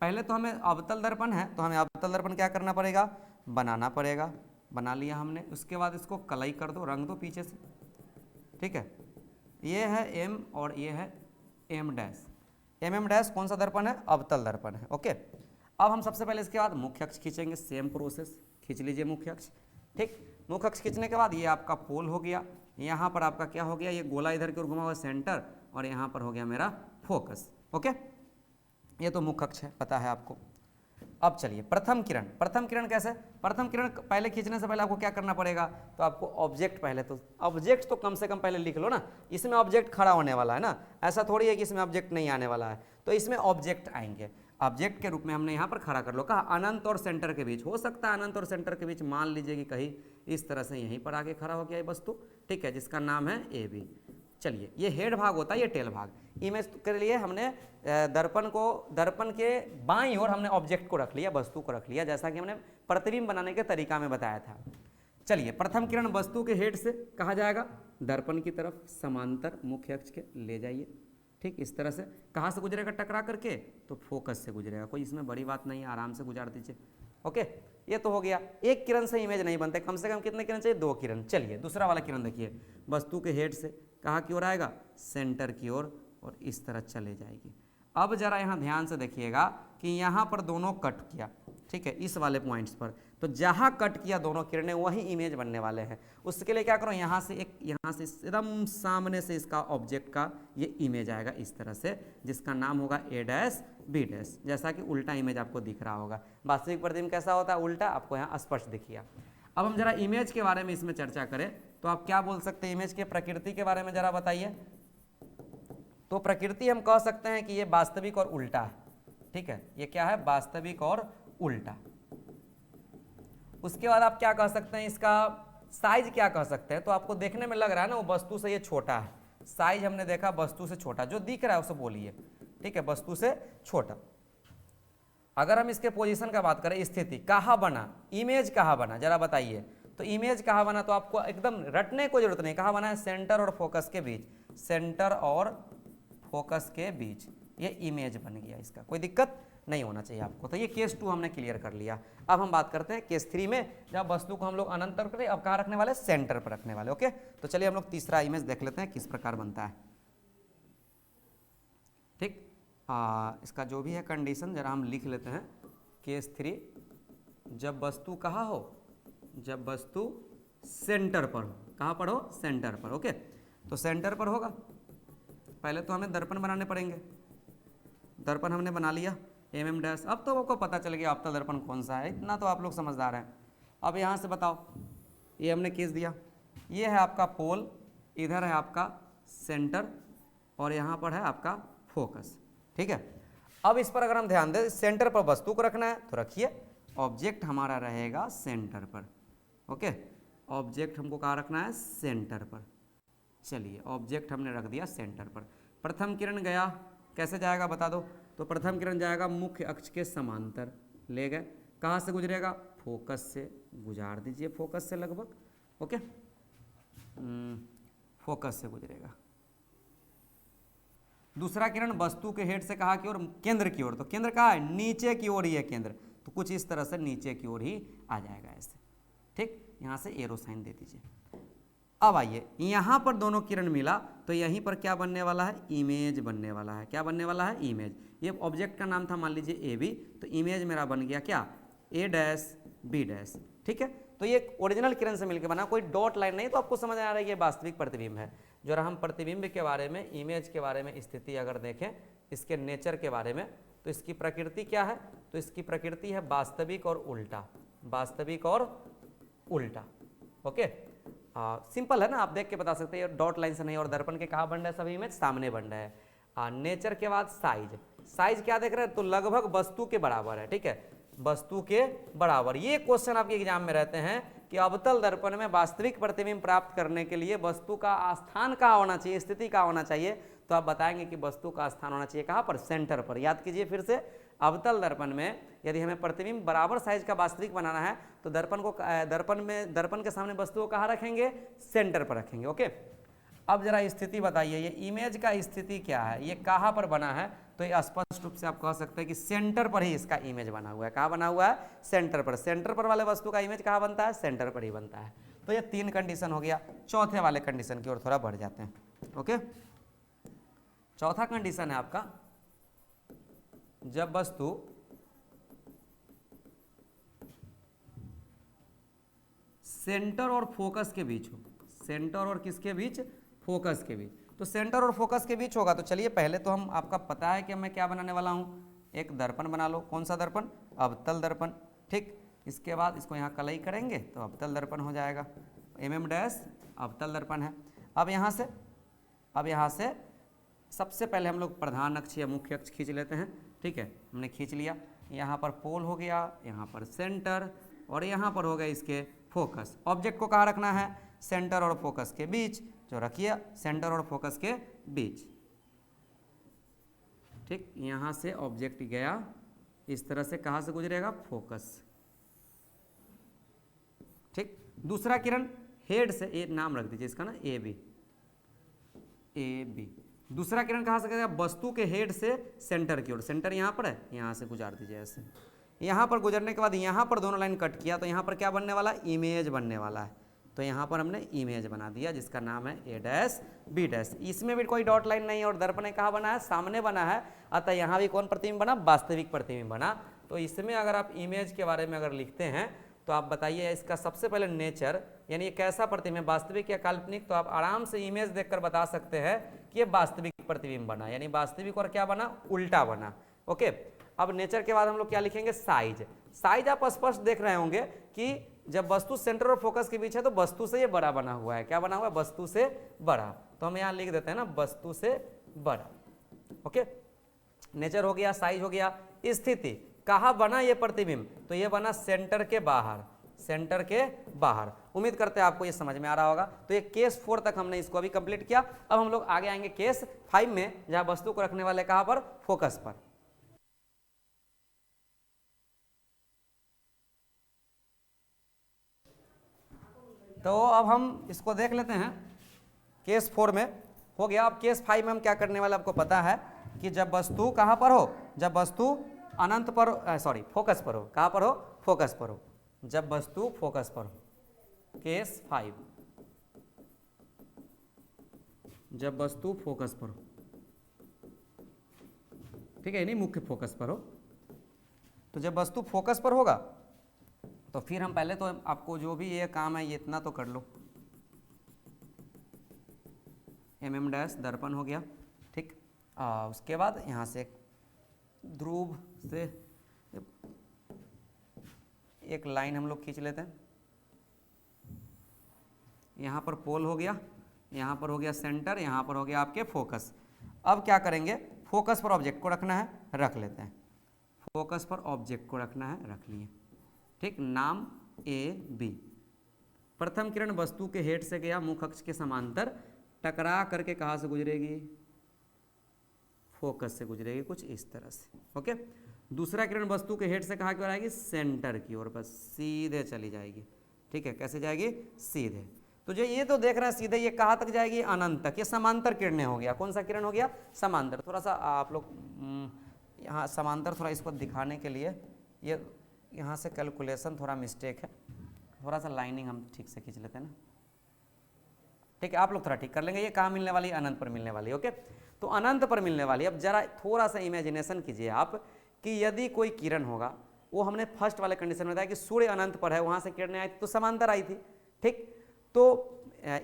पहले तो हमें अवतल दर्पण है तो हमें अवतल दर्पण क्या करना पड़ेगा, बनाना पड़ेगा। बना लिया हमने, उसके बाद इसको कलई कर दो, रंग दो पीछे से, ठीक है। ये है एम और ये है एम डैश। एम डैश कौन सा दर्पण है, अवतल दर्पण है, ओके। अब हम सबसे पहले इसके बाद मुख्य अक्ष खींचेंगे, सेम प्रोसेस, खींच लीजिए मुख्य अक्ष, ठीक। मुख्य अक्ष खींचने के बाद ये आपका पोल हो गया, यहाँ पर आपका क्या हो गया, ये गोला इधर की ओर घुमा हुआ सेंटर, और यहाँ पर हो गया मेरा फोकस, ओके। ये तो मुख्य अक्ष है, पता है आपको। अब चलिए प्रथम किरण। प्रथम किरण कैसे, प्रथम किरण पहले खींचने से पहले आपको क्या करना पड़ेगा, तो आपको ऑब्जेक्ट, पहले तो ऑब्जेक्ट तो कम से कम पहले लिख लो ना। इसमें ऑब्जेक्ट खड़ा होने वाला है ना, ऐसा थोड़ी है कि इसमें ऑब्जेक्ट नहीं आने वाला है। तो इसमें ऑब्जेक्ट आएंगे, ऑब्जेक्ट के रूप में हमने यहाँ पर खड़ा कर लो। कहा अनंत और सेंटर के बीच, हो सकता है अनंत और सेंटर के बीच मान लीजिए कि कहीं इस तरह से यहीं पर आगे खड़ा हो गया ये वस्तु, ठीक है, जिसका नाम है ए बी। चलिए ये हेड भाग होता है, ये टेल भाग। इमेज के लिए हमने दर्पण को, दर्पण के बाईं ओर हमने ऑब्जेक्ट को रख लिया, वस्तु को रख लिया, जैसा कि हमने प्रतिबिंब बनाने के तरीका में बताया था। चलिए प्रथम किरण वस्तु के हेड से कहाँ जाएगा, दर्पण की तरफ समांतर मुख्य अक्ष के ले जाइए, ठीक। इस तरह से कहाँ से गुजरेगा, टकरा करके, तो फोकस से गुजरेगा। कोई इसमें बड़ी बात नहीं है, आराम से गुजार दीजिए, ओके। ये तो हो गया। एक किरण से इमेज नहीं बनते, कम से कम कितने किरण चाहिए, 2 किरण। चलिए दूसरा वाला किरण देखिए, वस्तु के हेड से कहाँ की ओर आएगा, सेंटर की ओर, और इस तरह चले जाएगी। अब जरा यहाँ ध्यान से देखिएगा कि यहाँ पर दोनों कट किया, ठीक है, इस वाले पॉइंट्स पर। तो जहाँ कट किया दोनों किरणें, वही इमेज बनने वाले हैं। उसके लिए क्या करो, यहाँ से एक, यहाँ से एकदम सामने से इसका ऑब्जेक्ट का ये इमेज आएगा इस तरह से, जिसका नाम होगा ए डैश बी डैश, जैसा कि उल्टा इमेज आपको दिख रहा होगा। वास्तविक प्रतिबिंब कैसा होता है, उल्टा, आपको यहाँ स्पष्ट दिखिए। अब हम जरा इमेज के बारे में इसमें चर्चा करें तो आप क्या बोल सकते हैं, इमेज के प्रकृति के बारे में जरा बताइए। तो प्रकृति हम कह सकते हैं कि ये वास्तविक और उल्टा है, ठीक है। ये क्या है, वास्तविक और उल्टा। उसके बाद आप क्या कह सकते हैं, इसका साइज क्या कह सकते हैं। तो आपको देखने में लग रहा है ना, वो वस्तु से ये छोटा है, साइज हमने देखा वस्तु से छोटा, जो दिख रहा है उसे बोलिए, ठीक है, वस्तु से छोटा। अगर हम इसके पोजीशन का बात करें, स्थिति कहाँ बना, इमेज कहाँ बना, जरा बताइए। तो इमेज कहाँ बना, तो आपको एकदम रटने को जरूरत नहीं, कहाँ बना है, सेंटर और फोकस के बीच, सेंटर और फोकस के बीच ये इमेज बन गया, इसका कोई दिक्कत नहीं होना चाहिए आपको। तो ये केस 2 हमने क्लियर कर लिया। अब हम बात करते हैं केस 3 में, जब वस्तु को हम लोग अनंत तरफ करें, अब कहाँ रखने वाले, सेंटर पर रखने वाले। ओके, तो चलिए हम लोग तीसरा इमेज देख लेते हैं किस प्रकार बनता है। ठीक, इसका जो भी है कंडीशन जरा हम लिख लेते हैं। केस 3, जब वस्तु कहाँ हो, जब वस्तु सेंटर पर हो, कहाँ पर हो, सेंटर पर। ओके, तो सेंटर पर होगा, पहले तो हमें दर्पण बनाने पड़ेंगे। दर्पण हमने बना लिया mm डैश। अब तो आपको पता चल गया अवतल दर्पण कौन सा है, इतना तो आप लोग समझदार हैं। अब यहाँ से बताओ, ये हमने केस दिया, ये है आपका पोल, इधर है आपका सेंटर और यहाँ पर है आपका फोकस। ठीक है, अब इस पर अगर हम ध्यान दें, सेंटर पर वस्तु को रखना है तो रखिए, ऑब्जेक्ट हमारा रहेगा सेंटर पर। ओके, ऑब्जेक्ट हमको कहाँ रखना है, सेंटर पर। चलिए, ऑब्जेक्ट हमने रख दिया सेंटर पर। प्रथम किरण गया, कैसे जाएगा बता दो। तो प्रथम किरण जाएगा मुख्य अक्ष के समांतर, ले गए, कहाँ से गुजरेगा, फोकस से, गुजार दीजिए फोकस से लगभग। ओके, फोकस से गुजरेगा। दूसरा किरण वस्तु के हेड से कहाँ की ओर, केंद्र की ओर। तो केंद्र कहाँ है, नीचे की ओर ही है केंद्र, तो कुछ इस तरह से नीचे की ओर ही आ जाएगा ऐसे। ठीक, यहाँ से एरो साइन दे दीजिए। अब आइए, यहाँ पर दोनों किरण मिला तो यहीं पर क्या बनने वाला है, इमेज बनने वाला है। क्या बनने वाला है, इमेज। ये ऑब्जेक्ट का नाम था मान लीजिए ए बी, तो इमेज मेरा बन गया क्या, ए डैश बी डैश। ठीक है, तो ये ओरिजिनल किरण से मिलकर बना, कोई डॉट लाइन नहीं, तो आपको समझ आ रहा है ये वास्तविक प्रतिबिंब है। जो हम प्रतिबिंब के बारे में, इमेज के बारे में स्थिति अगर देखें, इसके नेचर के बारे में, तो इसकी प्रकृति क्या है, तो इसकी प्रकृति है वास्तविक और उल्टा, वास्तविक और उल्टा। ओके, सिंपल है ना, आप देख के बता सकते हैं, डॉट लाइन से नहीं। और दर्पण के कहाँ बन रहा है, सभी इमेज सामने बन रहा है। नेचर के बाद साइज, साइज क्या देख रहे हैं, तो लगभग वस्तु के बराबर है। ठीक है, वस्तु के बराबर। ये क्वेश्चन आपके एग्जाम में रहते हैं कि अवतल दर्पण में वास्तविक प्रतिबिंब प्राप्त करने के लिए वस्तु का स्थान कहाँ होना चाहिए, स्थिति कहाँ होना चाहिए, तो आप बताएंगे कि वस्तु का स्थान होना चाहिए कहाँ पर, सेंटर पर। याद कीजिए फिर से, अवतल दर्पण में यदि हमें प्रतिबिंब बराबर साइज का वास्तविक बनाना है तो दर्पण के सामने वस्तु को कहाँ रखेंगे, सेंटर पर रखेंगे। ओके, अब जरा स्थिति बताइए, ये इमेज का स्थिति क्या है, ये कहाँ पर बना है, तो ये स्पष्ट रूप से आप कह सकते हैं कि सेंटर पर ही इसका इमेज बना हुआ है। कहाँ बना हुआ है, सेंटर पर। सेंटर पर वाले वस्तु का इमेज कहाँ बनता है, सेंटर पर ही बनता है। तो ये 3 कंडीशन हो गया। चौथे वाले कंडीशन की ओर थोड़ा बढ़ जाते हैं। ओके, चौथा कंडीशन है आपका, जब वस्तु सेंटर और फोकस के बीच हो, सेंटर और किसके बीच, फोकस के बीच। तो सेंटर और फोकस के बीच होगा, तो चलिए पहले तो हम, आपका पता है कि मैं क्या बनाने वाला हूँ, एक दर्पण बना लो। कौन सा दर्पण, अवतल दर्पण। ठीक, इसके बाद इसको यहाँ कलई करेंगे तो अवतल दर्पण हो जाएगा, mm डैश अवतल दर्पण है। अब यहाँ से सबसे पहले हम लोग प्रधान अक्ष या मुख्य अक्ष खींच लेते हैं। ठीक है, हमने खींच लिया। यहाँ पर पोल हो गया, यहाँ पर सेंटर, और यहाँ पर हो गया इसके फोकस। ऑब्जेक्ट को कहाँ रखना है, सेंटर और फोकस के बीच, जो रखिए सेंटर और फोकस के बीच। ठीक, यहाँ से ऑब्जेक्ट गया, इस तरह से कहाँ से गुजरेगा, फोकस। ठीक, दूसरा किरण हेड से, ये नाम रख दीजिए इसका ना, ए बी। दूसरा किरण कहाँ से गया, वस्तु के हेड से सेंटर की ओर। सेंटर यहाँ पर है, यहाँ से गुजार दीजिए ऐसे। यहाँ पर गुजरने के बाद यहाँ पर दोनों लाइन कट किया, तो यहाँ पर क्या बनने वाला, इमेज बनने वाला है। तो यहाँ पर हमने इमेज बना दिया जिसका नाम है ए डैश बी डैश। इसमें भी कोई डॉट लाइन नहीं है और दर्पण कहाँ बना है, सामने बना है, अतः यहाँ भी कौन प्रतिबिंब बना, वास्तविक प्रतिबिंब बना। तो इसमें अगर आप इमेज के बारे में अगर लिखते हैं तो आप बताइए इसका सबसे पहले नेचर, यानी ये कैसा प्रतिबिंब, वास्तविक या काल्पनिक। तो आप आराम से इमेज देखकर बता सकते हैं कि ये वास्तविक प्रतिबिंब बना, यानी वास्तविक और क्या बना, उल्टा बना। ओके, अब नेचर के बाद हम लोग क्या लिखेंगे, साइज। साइज आप स्पष्ट देख रहे होंगे कि जब वस्तु सेंटर और फोकस के बीच है तो वस्तु से ये बड़ा बना हुआ है। क्या बना हुआ है, वस्तु से बड़ा। तो हम यहाँ लिख देते हैं ना, वस्तु से बड़ा। ओके, नेचर हो गया, साइज हो गया। स्थिति, कहाँ बना ये प्रतिबिंब, तो ये बना सेंटर के बाहर, सेंटर के बाहर। उम्मीद करते हैं आपको ये समझ में आ रहा होगा। तो ये केस 4 तक हमने इसको अभी कंप्लीट किया। अब हम लोग आगे आएंगे केस 5 में, जहाँ वस्तु को रखने वाले कहाँ पर, फोकस पर। तो अब हम इसको देख लेते हैं केस 4 में। हो गया। अब केस 5 में हम क्या करने वाले आपको पता है कि जब वस्तु कहाँ पर हो, जब वस्तु अनंत पर फोकस पर हो, कहाँ पर हो, फोकस पर हो, जब वस्तु फोकस पर हो। केस 5, जब वस्तु फोकस पर हो, ठीक है, नहीं मुख्य फोकस पर हो। तो जब वस्तु फोकस पर होगा तो फिर हम पहले तो आपको जो भी ये काम है ये इतना तो कर लो, mm' दर्पण हो गया, ठीक। उसके बाद यहाँ से ध्रुव से एक लाइन हम लोग खींच लेते हैं, यहाँ पर पोल हो गया, यहाँ पर हो गया सेंटर, यहाँ पर हो गया आपके फोकस। अब क्या करेंगे, फोकस पर ऑब्जेक्ट को रखना है, रख लेते हैं, फोकस पर ऑब्जेक्ट को रखना है, रख लिए, ठीक। नाम AB, प्रथम किरण वस्तु के हेड से गया, मुख्य अक्ष के समांतर, टकरा करके कहाँ से गुजरेगी, फोकस से गुजरेगी, कुछ इस तरह से, ओके। दूसरा किरण वस्तु के हेड से कहाँ की ओर आएगी, सेंटर की ओर, बस सीधे चली जाएगी, ठीक है। कैसे जाएगी, सीधे। तो जो ये तो देख रहे हैं सीधे, ये कहाँ तक जाएगी, अनंत तक। ये समांतर किरणें हो गया, कौन सा किरण हो गया, समांतर। थोड़ा सा आप लोग यहाँ समांतर थोड़ा इसको दिखाने के लिए, ये यहाँ से कैलकुलेशन थोड़ा मिस्टेक है, थोड़ा सा लाइनिंग हम ठीक से खींच लेते हैं ना, ठीक है। आप लोग थोड़ा ठीक कर लेंगे। ये कहाँ मिलने वाली, अनंत पर मिलने वाली, ओके। तो अनंत पर मिलने वाली। अब जरा थोड़ा सा इमेजिनेशन कीजिए आप कि यदि कोई किरण होगा, वो हमने फर्स्ट वाले कंडीशन में बताया कि सूर्य अनंत पर है, वहाँ से किरणें आई थी तो समांतर आई थी, ठीक। तो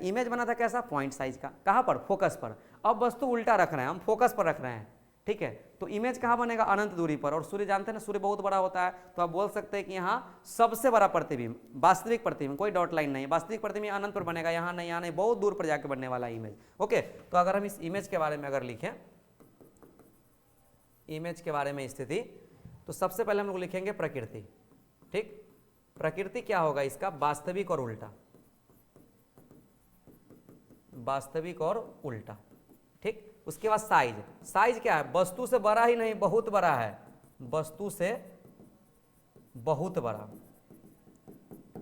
इमेज बना था कैसा, पॉइंट साइज का, कहाँ पर, फोकस पर। अब वस्तु उल्टा रख रहे हैं हम, फोकस पर रख रहे हैं, ठीक है। तो इमेज कहाँ बनेगा, अनंत दूरी पर। और सूर्य जानते हैं ना, सूर्य बहुत बड़ा होता है, तो आप बोल सकते हैं कि यहाँ सबसे बड़ा प्रतिबिंब, वास्तविक प्रतिबिंब, कोई डॉट लाइन नहीं है, वास्तविक प्रतिबिंब अनंत पर बनेगा, यहाँ नहीं, यहाँ नहीं, बहुत दूर पर जाकर बनने वाला इमेज, ओके। तो अगर हम इस इमेज के बारे में अगर लिखें, इमेज के बारे में स्थिति, तो सबसे पहले हम लोग लिखेंगे प्रकृति, ठीक। प्रकृति क्या होगा इसका, वास्तविक और उल्टा, वास्तविक और उल्टा, ठीक। उसके बाद साइज, साइज क्या है, वस्तु से बड़ा ही नहीं, बहुत बड़ा है, वस्तु से बहुत बड़ा,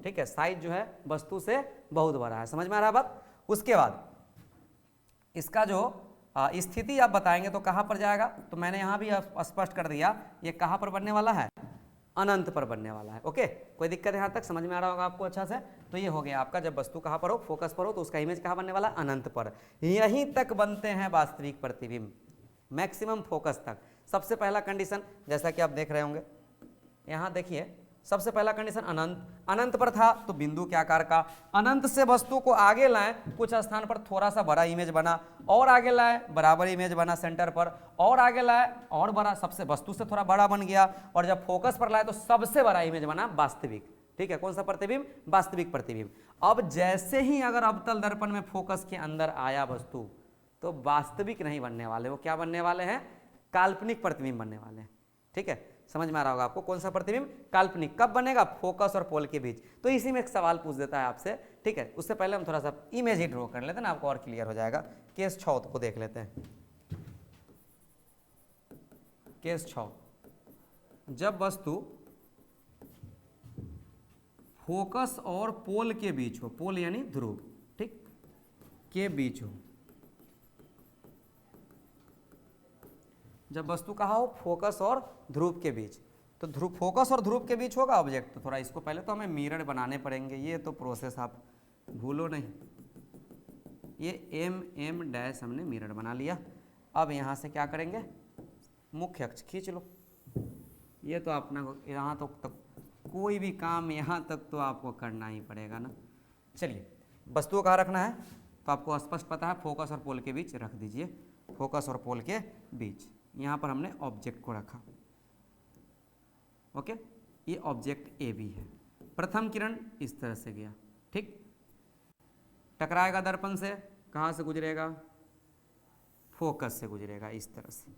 ठीक है। साइज जो है वस्तु से बहुत बड़ा है, समझ में आ रहा है बात। उसके बाद इसका जो स्थिति आप बताएंगे तो कहां पर जाएगा, तो मैंने यहां भी स्पष्ट कर दिया, ये कहां पर बनने वाला है, अनंत पर बनने वाला है, ओके। कोई दिक्कत यहाँ तक समझ में आ रहा होगा आपको अच्छा से। तो ये हो गया आपका, जब वस्तु कहाँ पर हो, फोकस पर हो, तो उसका इमेज कहाँ बनने वाला, अनंत पर। यहीं तक बनते हैं वास्तविक प्रतिबिंब, मैक्सिमम फोकस तक। सबसे पहला कंडीशन जैसा कि आप देख रहे होंगे, यहाँ देखिए, सबसे पहला कंडीशन अनंत, अनंत पर था तो बिंदु के आकार का, अनंत से वस्तु को आगे लाएं, कुछ स्थान पर थोड़ा सा बड़ा इमेज बना, और आगे लाए बराबर इमेज बना सेंटर पर, और आगे लाए और बड़ा, सबसे वस्तु से थोड़ा बड़ा बन गया, और जब फोकस पर लाए तो सबसे बड़ा इमेज बना वास्तविक, ठीक है। कौन सा प्रतिबिंब, वास्तविक प्रतिबिंब। अब जैसे ही अगर अवतल दर्पण में फोकस के अंदर आया वस्तु, तो वास्तविक नहीं बनने वाले, वो क्या बनने वाले हैं, काल्पनिक प्रतिबिंब बनने वाले हैं, ठीक है। समझ में आ रहा होगा आपको, कौन सा प्रतिबिंब, काल्पनिक। कब बनेगा, फोकस और पोल के बीच। तो इसी में एक सवाल पूछ देता है आपसे, ठीक है। उससे पहले हम थोड़ा सा इमेज ही ड्रॉ कर लेते हैं ना, आपको और क्लियर हो जाएगा। केस 6 को देख लेते हैं। केस 6, जब वस्तु फोकस और पोल के बीच हो, पोल यानी ध्रुव, ठीक, के बीच हो, जब वस्तु कहाँ हो, फोकस और ध्रुव के बीच, तो ध्रुव, फोकस और ध्रुव के बीच होगा ऑब्जेक्ट। तो थोड़ा इसको पहले तो हमें मिरर बनाने पड़ेंगे, ये तो प्रोसेस आप भूलो नहीं। ये MM' हमने मिरर बना लिया। अब यहाँ से क्या करेंगे, मुख्य अक्ष खींच लो। ये तो अपना यहाँ तक कोई भी काम यहाँ तक तो आपको करना ही पड़ेगा ना। चलिए, वस्तु को कहाँ रखना है, तो आपको स्पष्ट पता है, फोकस और पोल के बीच रख दीजिए, फोकस और पोल के बीच। यहाँ पर हमने ऑब्जेक्ट को रखा, ओके। ये ऑब्जेक्ट AB है। प्रथम किरण इस तरह से गया, ठीक, टकराएगा दर्पण से, कहाँ से गुजरेगा, फोकस से गुजरेगा, इस तरह से,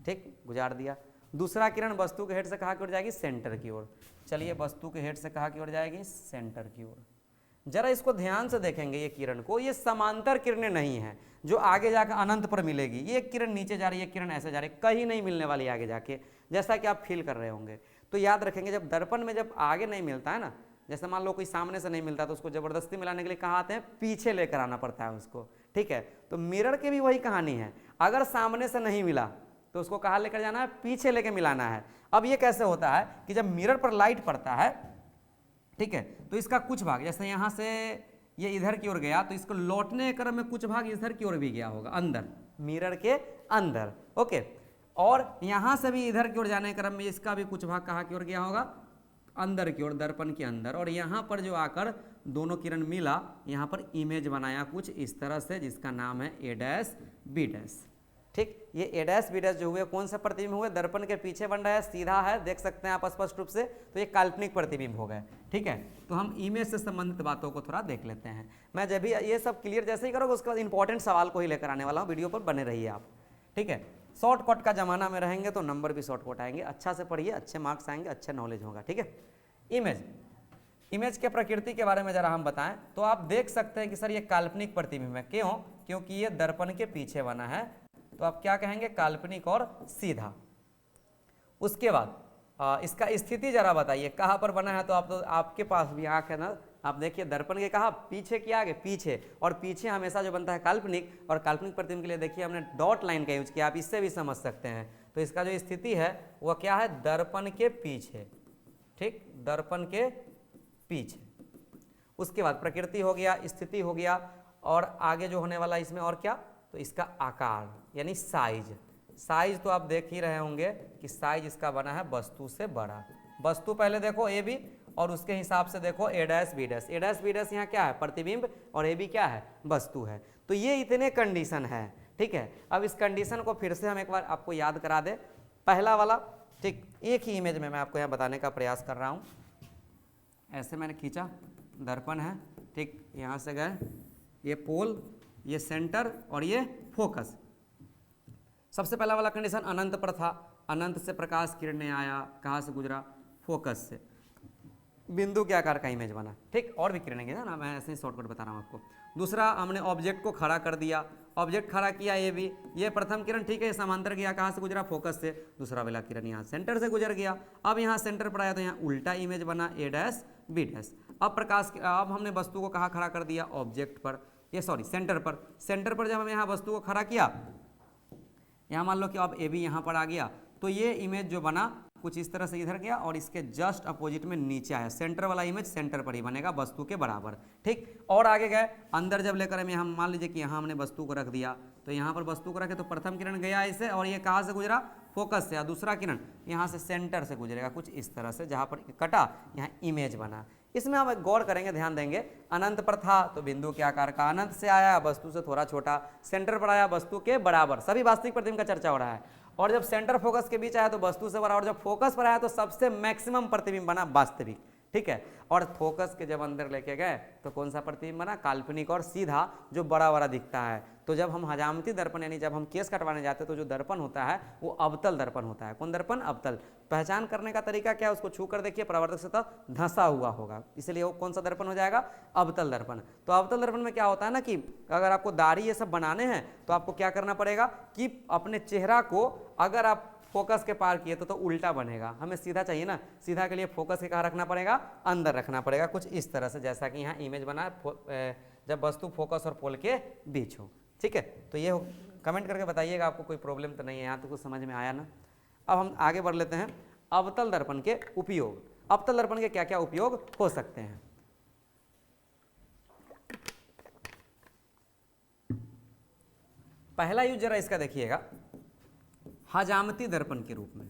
ठीक, गुजार दिया। दूसरा किरण वस्तु के हेड से कहाँ की ओर जाएगी, सेंटर की ओर। चलिए, वस्तु के हेड से कहाँ की ओर जाएगी, सेंटर की ओर। जरा इसको ध्यान से देखेंगे, ये किरण को, ये समांतर किरणें नहीं है जो आगे जाकर अनंत पर मिलेगी। ये किरण नीचे जा रही है, किरण ऐसे जा रही है, कहीं नहीं मिलने वाली आगे जाके, जैसा कि आप फील कर रहे होंगे। तो याद रखेंगे, जब दर्पण में जब आगे नहीं मिलता है ना, जैसे मान लो कोई सामने से नहीं मिलता, तो उसको जबरदस्ती मिलाने के लिए कहाँ आते हैं, पीछे लेकर आना पड़ता है उसको, ठीक है। तो मिरर की भी वही कहानी है, अगर सामने से नहीं मिला तो उसको कहाँ लेकर जाना है, पीछे लेकर मिलाना है। अब ये कैसे होता है कि जब मिरर पर लाइट पड़ता है, ठीक है, तो इसका कुछ भाग, जैसे यहाँ से ये इधर की ओर गया तो इसको लौटने के क्रम में कुछ भाग इधर की ओर भी गया होगा, अंदर, मिरर के अंदर, ओके। और यहाँ से भी इधर की ओर जाने के क्रम में इसका भी कुछ भाग कहाँ की ओर गया होगा, अंदर की ओर, दर्पण के अंदर। और यहाँ पर जो आकर दोनों किरण मिला, यहाँ पर इमेज बनाया कुछ इस तरह से, जिसका नाम है ए डैश बी डैश, ठीक। ये ए डैश बी डैश जो हुए कौन सा प्रतिबिंब हुए, दर्पण के पीछे बन रहा है, सीधा है, देख सकते हैं आप स्पष्ट रूप से, तो ये काल्पनिक प्रतिबिंब हो गए, ठीक है। तो हम इमेज से संबंधित बातों को थोड़ा देख लेते हैं। मैं जब भी ये सब क्लियर जैसे ही करोगे उसके बाद इंपॉर्टेंट सवाल को ही लेकर आने वाला हूँ, वीडियो पर बने रहिए आप, ठीक है। शॉर्टकट का जमाना में रहेंगे तो नंबर भी शॉर्टकट आएंगे, अच्छा से पढ़िए, अच्छे मार्क्स आएंगे, अच्छा नॉलेज होगा, ठीक है। इमेज के प्रकृति के बारे में जरा हम बताएं तो आप देख सकते हैं कि सर ये काल्पनिक प्रतिबिंब है, क्यों, क्योंकि ये दर्पण के पीछे बना है, तो आप क्या कहेंगे, काल्पनिक और सीधा। उसके बाद इसका स्थिति जरा बताइए, कहाँ पर बना है, तो आपके पास भी आंख है ना, आप देखिए दर्पण के कहा, पीछे की आगे, पीछे, और पीछे हमेशा जो बनता है काल्पनिक, और काल्पनिक प्रतिबिंब के लिए देखिए हमने डॉट लाइन का यूज किया, आप इससे भी समझ सकते हैं। तो इसका जो स्थिति है वह क्या है, दर्पण के पीछे, ठीक, दर्पण के पीछे। उसके बाद प्रकृति हो गया, स्थिति हो गया, और आगे जो होने वाला इसमें और क्या, तो इसका आकार यानी साइज तो आप देख ही रहे होंगे कि साइज इसका बना है वस्तु से बड़ा। वस्तु पहले देखो ए बी, और उसके हिसाब से देखो ए डैश बी डैश। ए डैश बी डैश यहाँ क्या है, प्रतिबिंब, और ए बी क्या है, वस्तु है। तो ये इतने कंडीशन है, ठीक है। अब इस कंडीशन को फिर से हम एक बार आपको याद करा दे। पहला वाला, ठीक, एक ही इमेज में मैं आपको यहाँ बताने का प्रयास कर रहा हूँ। ऐसे मैंने खींचा, दर्पण है, ठीक, यहाँ से गए, ये पोल, ये सेंटर, और ये फोकस। सबसे पहला वाला कंडीशन अनंत पर था, अनंत से प्रकाश किरणें आया, कहाँ से गुजरा, फोकस से, बिंदु के आकार का इमेज बना, ठीक। और भी किरणें गए ना, मैं ऐसे ही शॉर्टकट बता रहा हूँ आपको। दूसरा, हमने ऑब्जेक्ट को खड़ा कर दिया, ऑब्जेक्ट खड़ा किया, ये भी, ये प्रथम किरण, ठीक है, समांतर गया, कहाँ से गुजरा, फोकस से। दूसरा वाला किरण यहाँ सेंटर से गुजर गया, अब यहाँ सेंटर पर आया तो यहाँ उल्टा इमेज बना, ए डैश बी डैश। अब हमने वस्तु को कहाँ खड़ा कर दिया, ऑब्जेक्ट पर, ये सॉरी सेंटर पर। सेंटर पर जब हम यहाँ वस्तु को खड़ा किया, यहाँ मान लो कि अब ए बी यहाँ पर आ गया, तो ये इमेज जो बना कुछ इस तरह से इधर गया, और इसके जस्ट अपोजिट में नीचे आया। सेंटर वाला इमेज सेंटर पर ही बनेगा, वस्तु के बराबर, ठीक। और आगे गए, अंदर जब लेकर हम यहाँ मान लीजिए कि यहाँ हमने वस्तु को रख दिया, तो यहाँ पर वस्तु को रखे तो प्रथम किरण गया ऐसे, और ये कहाँ से गुजरा, फोकस से, और दूसरा किरण यहाँ से सेंटर से गुजरेगा कुछ इस तरह से, जहाँ पर कटा यहाँ इमेज बना। इसमें हम गौर करेंगे, ध्यान देंगे, अनंत पर था तो बिंदु के आकार का, अनंत से आया वस्तु से थोड़ा छोटा, सेंटर पर आया वस्तु के बराबर, सभी वास्तविक प्रतिबिंब का चर्चा हो रहा है। और जब सेंटर फोकस के बीच आया तो वस्तु से बड़ा, और जब फोकस पर आया तो सबसे मैक्सिमम प्रतिबिंब बना वास्तविक, ठीक है। और फोकस के जब अंदर लेके गए तो कौन सा प्रतिबिंब बना, काल्पनिक और सीधा, जो बड़ा बड़ा दिखता है। तो जब हम हजामती दर्पण यानी जब हम केस कटवाने जाते हैं तो जो दर्पण होता है वो अवतल दर्पण होता है। कौन दर्पण, अवतल। पहचान करने का तरीका क्या है, उसको छू कर देखिए, परावर्तक सतह धंसा हुआ होगा, इसलिए वो कौन सा दर्पण हो जाएगा, अवतल दर्पण। तो अवतल दर्पण में क्या होता है ना कि अगर आपको दाढ़ी ये सब बनाने हैं तो आपको क्या करना पड़ेगा कि अपने चेहरा को अगर आप फोकस के पार किए तो उल्टा बनेगा, हमें सीधा चाहिए ना, सीधा के लिए फोकस के कहाँ रखना पड़ेगा, अंदर रखना पड़ेगा, कुछ इस तरह से, जैसा कि यहाँ इमेज बना जब वस्तु फोकस और पोल के बीच हो, ठीक है। तो ये कमेंट करके बताइएगा आपको कोई प्रॉब्लम तो नहीं है, यहाँ तो कुछ समझ में आया ना। अब हम आगे बढ़ लेते हैं, अवतल दर्पण के उपयोग। अवतल दर्पण के क्या क्या उपयोग हो सकते हैं। पहला यूज जरा इसका देखिएगा, हजामती दर्पण के रूप में,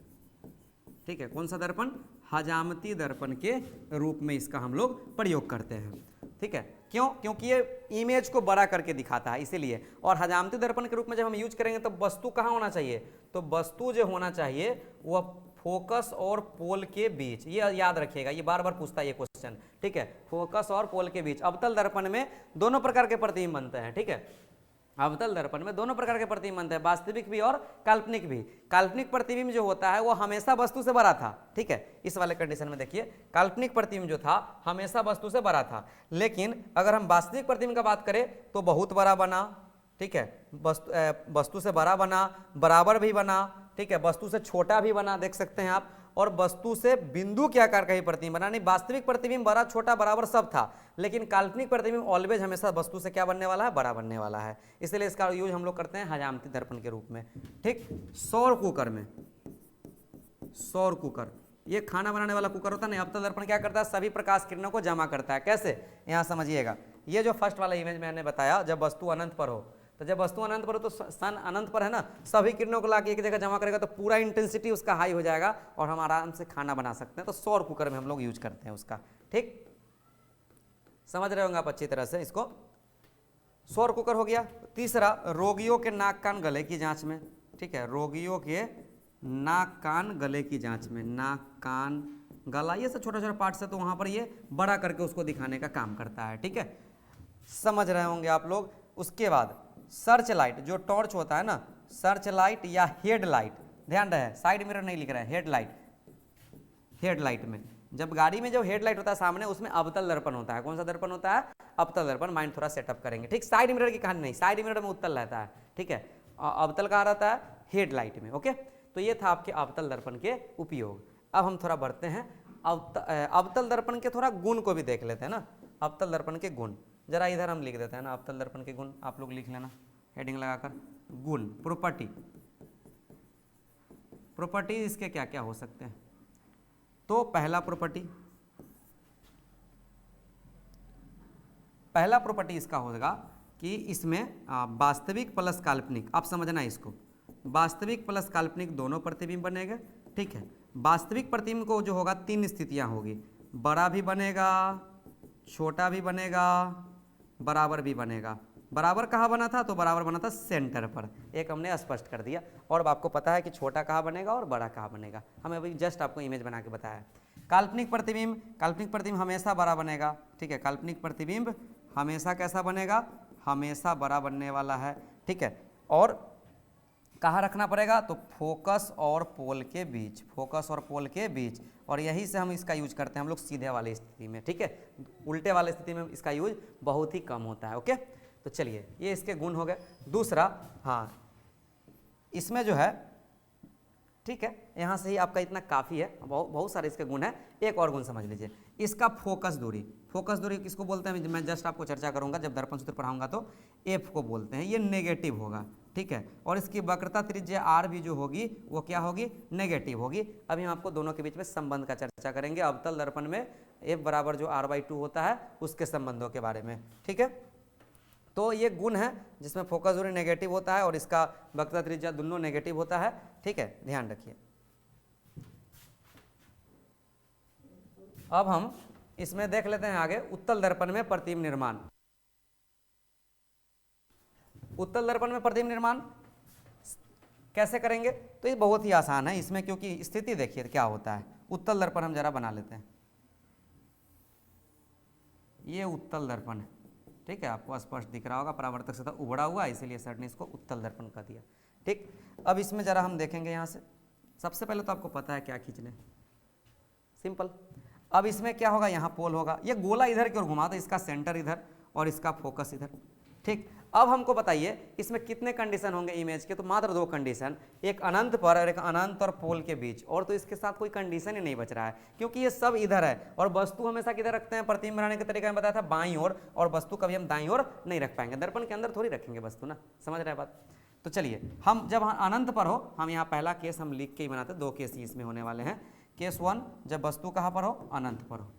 ठीक है। कौन सा दर्पण, हजामती दर्पण के रूप में इसका हम लोग प्रयोग करते हैं, ठीक है। क्यों, क्योंकि ये इमेज को बड़ा करके दिखाता है इसीलिए। और हजामती दर्पण के रूप में जब हम यूज करेंगे तो वस्तु कहाँ होना चाहिए, तो वस्तु जो होना चाहिए वह फोकस और पोल के बीच, ये याद रखिएगा, ये बार बार पूछता है ये क्वेश्चन, ठीक है। फोकस और पोल के बीच। अवतल दर्पण में दोनों प्रकार के प्रतिबिंब बनते हैं, ठीक है। अवतल दर्पण में दोनों प्रकार के प्रतिबिंब बनते हैं, वास्तविक भी और काल्पनिक भी। काल्पनिक प्रतिबिंब जो होता है वो हमेशा वस्तु से बड़ा था, ठीक है। इस वाले कंडीशन में देखिए, काल्पनिक प्रतिबिंब जो था हमेशा वस्तु से बड़ा था, लेकिन अगर हम वास्तविक प्रतिबिंब का बात करें तो बहुत बड़ा बना, ठीक है, वस्तु से बड़ा बना, बराबर भी बना, ठीक है, वस्तु से छोटा भी बना, देख सकते हैं आप, और वस्तु से बिंदु के आकार का ही प्रतिबिंब बना। नहीं, वास्तविक प्रतिबिंब बड़ा छोटा बराबर सब था, लेकिन काल्पनिक प्रतिबिंब ऑलवेज हमेशा वस्तु से क्या बनने वाला है, बड़ा बनने वाला है। इसलिए इसका यूज हम लोग करते हैं हजामती दर्पण के रूप में। ठीक, सौर कुकर में, सौर कुकर, ये खाना बनाने वाला कुकर होता है ना, अवतल दर्पण क्या करता है, सभी प्रकाश किरणों को जमा करता है। कैसे, यहाँ समझिएगा। ये जो फर्स्ट वाला इमेज मैंने बताया, जब वस्तु अनंत पर हो, तो जब वस्तु अनंत पर हो तो सन अनंत पर है ना, सभी किरणों को लाके एक जगह जमा करेगा तो पूरा इंटेंसिटी उसका हाई हो जाएगा और हम आराम से खाना बना सकते हैं। तो सौर कुकर में हम लोग यूज करते हैं उसका। ठीक, समझ रहे होंगे आप अच्छी तरह से इसको। सौर कुकर हो गया। तीसरा, रोगियों के नाक कान गले की जांच में। ठीक है, रोगियों के नाक कान गले की जांच में, नाक कान गला ये सब छोटा छोटा पार्ट से, तो वहां पर ये बड़ा करके उसको दिखाने का काम करता है। ठीक है, समझ रहे होंगे आप लोग। उसके बाद सर्च लाइट, जो टॉर्च होता है ना, सर्च लाइट या हेड लाइट, ध्यान रहे साइड मिरर नहीं लिख रहा है, हेड लाइट। हेड लाइट में, जब गाड़ी में जो हेड लाइट होता है सामने, उसमें अवतल दर्पण होता है। कौन सा दर्पण होता है, अवतल दर्पण। माइंड थोड़ा सेटअप करेंगे। ठीक, साइड मिरर की कहानी नहीं, साइड मिरर में उत्तल रहता है। ठीक है, अवतल कहाँ रहता है, हेड लाइट में। ओके, तो ये था आपके अवतल दर्पण के उपयोग। अब हम थोड़ा बढ़ते हैं, अवतल दर्पण के थोड़ा गुण को भी देख लेते हैं ना। अवतल दर्पण के गुण जरा इधर हम लिख देते हैं ना, अवतल दर्पण के गुण आप लोग लिख लेना हेडिंग लगाकर। गुण, प्रॉपर्टी, प्रॉपर्टी इसके क्या क्या हो सकते हैं। तो पहला प्रॉपर्टी इसका होगा कि इसमें वास्तविक प्लस काल्पनिक, आप समझना इसको, वास्तविक प्लस काल्पनिक दोनों प्रतिबिंब बनेगा। ठीक है, वास्तविक प्रतिबिंब को जो होगा 3 स्थितियां होगी, बड़ा भी बनेगा, छोटा भी बनेगा, बराबर भी बनेगा। बराबर कहाँ बना था, तो बराबर बना था सेंटर पर, एक हमने स्पष्ट कर दिया। और अब आपको पता है कि छोटा कहाँ बनेगा और बड़ा कहाँ बनेगा, हमें अभी जस्ट आपको इमेज बना के बताया। काल्पनिक प्रतिबिंब हमेशा बड़ा बनेगा। ठीक है, काल्पनिक प्रतिबिंब हमेशा कैसा बनेगा, हमेशा बड़ा बनने वाला है। ठीक है, और कहाँ रखना पड़ेगा, तो फोकस और पोल के बीच, फोकस और पोल के बीच। और यही से हम इसका यूज करते हैं हम लोग सीधे वाली स्थिति में। ठीक है, उल्टे वाले स्थिति में इसका यूज बहुत ही कम होता है। ओके, तो चलिए ये इसके गुण हो गए। दूसरा, हाँ इसमें जो है, ठीक है, यहाँ से ही आपका इतना काफ़ी है, बहुत सारे इसके गुण हैं। एक और गुण समझ लीजिए, इसका फोकस दूरी। फोकस दूरी किसको बोलते हैं, मैं जस्ट आपको चर्चा करूंगा जब दर्पण सूत्र पढ़ाऊंगा, तो एफ को बोलते हैं। ये नेगेटिव होगा। ठीक है, और इसकी वक्रता त्रिज्या आर भी जो होगी वो क्या होगी, नेगेटिव होगी। अभी हम आपको दोनों के बीच में संबंध का चर्चा करेंगे, अवतल दर्पण में एफ बराबर जो r/2 होता है उसके संबंधों के बारे में। ठीक है, तो ये गुण है जिसमें फोकस दूरी नेगेटिव होता है और इसका वक्रता त्रिज्या दोनों नेगेटिव होता है। ठीक है, ध्यान रखिए। अब हम इसमें देख लेते हैं आगे, उत्तल दर्पण में प्रतिबिंब निर्माण। उत्तल दर्पण में प्रतिबिंब निर्माण कैसे करेंगे, तो ये बहुत ही आसान है इसमें, क्योंकि स्थिति देखिए क्या होता है। उत्तल दर्पण हम जरा बना लेते हैं, ये उत्तल दर्पण है। ठीक है, आपको स्पष्ट दिख रहा होगा, परावर्तक सतह उभड़ा हुआ, इसीलिए सर ने इसको उत्तल दर्पण कर दिया। ठीक, अब इसमें जरा हम देखेंगे यहाँ से, सबसे पहले तो आपको पता है क्या खींचने, सिंपल। अब इसमें क्या होगा, यहाँ पोल होगा, ये गोला इधर की ओर घुमा, तो इसका सेंटर इधर और इसका फोकस इधर। ठीक, अब हमको बताइए इसमें कितने कंडीशन होंगे इमेज के, तो मात्र 2 कंडीशन, एक अनंत पर और एक अनंत और पोल के बीच। और तो इसके साथ कोई कंडीशन ही नहीं बच रहा है, क्योंकि ये सब इधर है। और वस्तु हमेशा किधर रखते हैं, प्रतिबिंब बनाने के तरीका में बताया था बाईं ओर, और वस्तु कभी हम दाईं ओर नहीं रख पाएंगे, दर्पण के अंदर थोड़ी रखेंगे वस्तु ना, समझ रहे हैं बात। तो चलिए, हम जब अनंत पर हो, हम यहाँ पहला केस हम लिख के ही बनाते, 2 केस इसमें होने वाले हैं। केस 1, जब वस्तु कहाँ पर हो, अनंत पर हो,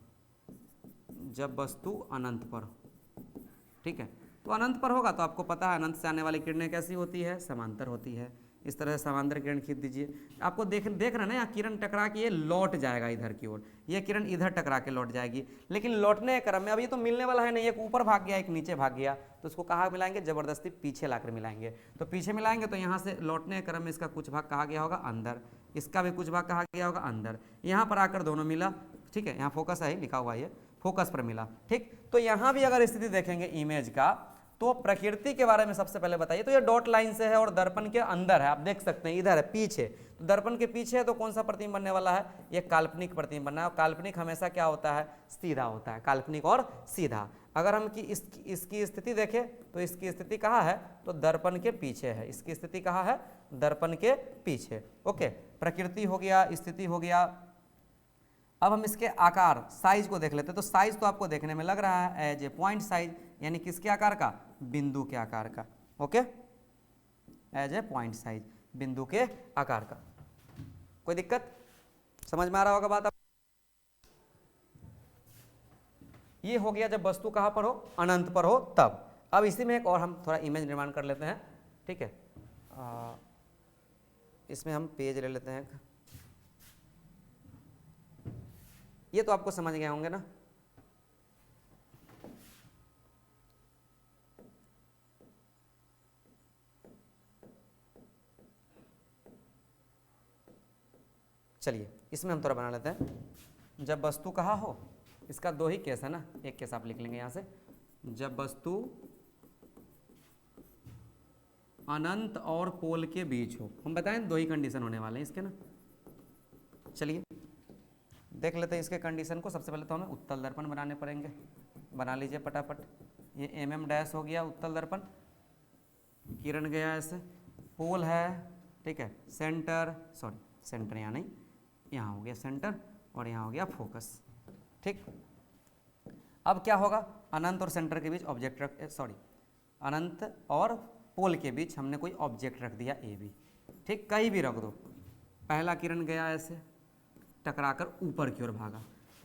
जब वस्तु अनंत पर हो। ठीक है, तो अनंत पर होगा तो आपको पता है अनंत से आने वाली किरणें कैसी होती है, समांतर होती है। इस तरह से समांतर किरण खींच दीजिए। आपको देख रहे हैं ना, यहाँ किरण टकरा के ये लौट जाएगा इधर की ओर, ये किरण इधर टकरा के लौट जाएगी। लेकिन लौटने के क्रम में अब ये तो मिलने वाला है नहीं, एक ऊपर भाग गया एक नीचे भाग गया, तो उसको कहाँ मिलाएंगे, जबरदस्ती पीछे लाकर मिलाएंगे। तो पीछे मिलाएंगे तो यहाँ से लौटने के क्रम में इसका कुछ भाग कहाँ गया होगा, अंदर, इसका भी कुछ भाग कहाँ गया होगा, अंदर। यहाँ पर आकर दोनों मिला। ठीक है, यहाँ फोकस है लिखा हुआ, ये फोकस पर मिला। ठीक, तो यहाँ भी अगर स्थिति देखेंगे इमेज का, तो प्रकृति के बारे में सबसे पहले बताइए। तो ये डॉट लाइन से है और दर्पण के अंदर है, आप देख सकते हैं इधर है पीछे, तो दर्पण के पीछे है, तो कौन सा प्रतिबिंब बनने वाला है, ये काल्पनिक प्रतिबिंब बनना है। और काल्पनिक हमेशा क्या होता है, सीधा होता है, काल्पनिक और सीधा। अगर हम इसकी स्थिति देखें तो इसकी स्थिति कहाँ है, तो दर्पण के पीछे है। इसकी स्थिति कहाँ है, दर्पण के पीछे। ओके, प्रकृति हो गया, स्थिति हो गया। अब हम इसके आकार साइज को देख लेते हैं। तो साइज तो आपको देखने में लग रहा है एज ए पॉइंट साइज, यानी किसके आकार का, बिंदु के आकार का। Okay, as a point size, बिंदु के आकार का। कोई दिक्कत, समझ में आ रहा होगा बात। ये हो गया जब वस्तु कहाँ पर हो, अनंत पर हो तब। अब इसी में एक और हम थोड़ा इमेज निर्माण कर लेते हैं। ठीक है, इसमें हम पेज ले लेते हैं। ये तो आपको समझ गए होंगे ना। चलिए इसमें हम थोड़ा बना लेते हैं। जब वस्तु कहाँ हो, इसका दो ही केस है ना, एक केस आप लिख लेंगे यहाँ से। जब वस्तु अनंत और पोल के बीच हो, हम बताएं दो ही कंडीशन होने वाले हैं इसके ना। चलिए देख लेते हैं इसके कंडीशन को। सबसे पहले तो हमें उत्तल दर्पण बनाने पड़ेंगे, बना लीजिए फटाफट। ये mm डैश हो गया उत्तल दर्पण, किरण गया ऐसे, पोल है, ठीक है, सेंटर, सॉरी सेंटर यहाँ नहीं, यहाँ हो गया सेंटर और यहाँ हो गया फोकस। ठीक, अब क्या होगा, अनंत और सेंटर के बीच ऑब्जेक्ट रख, सॉरी अनंत और पोल के बीच हमने कोई ऑब्जेक्ट रख दिया ए बी। ठीक, कहीं भी रख दो। पहला किरण गया ऐसे, टकराकर ऊपर की ओर भागा,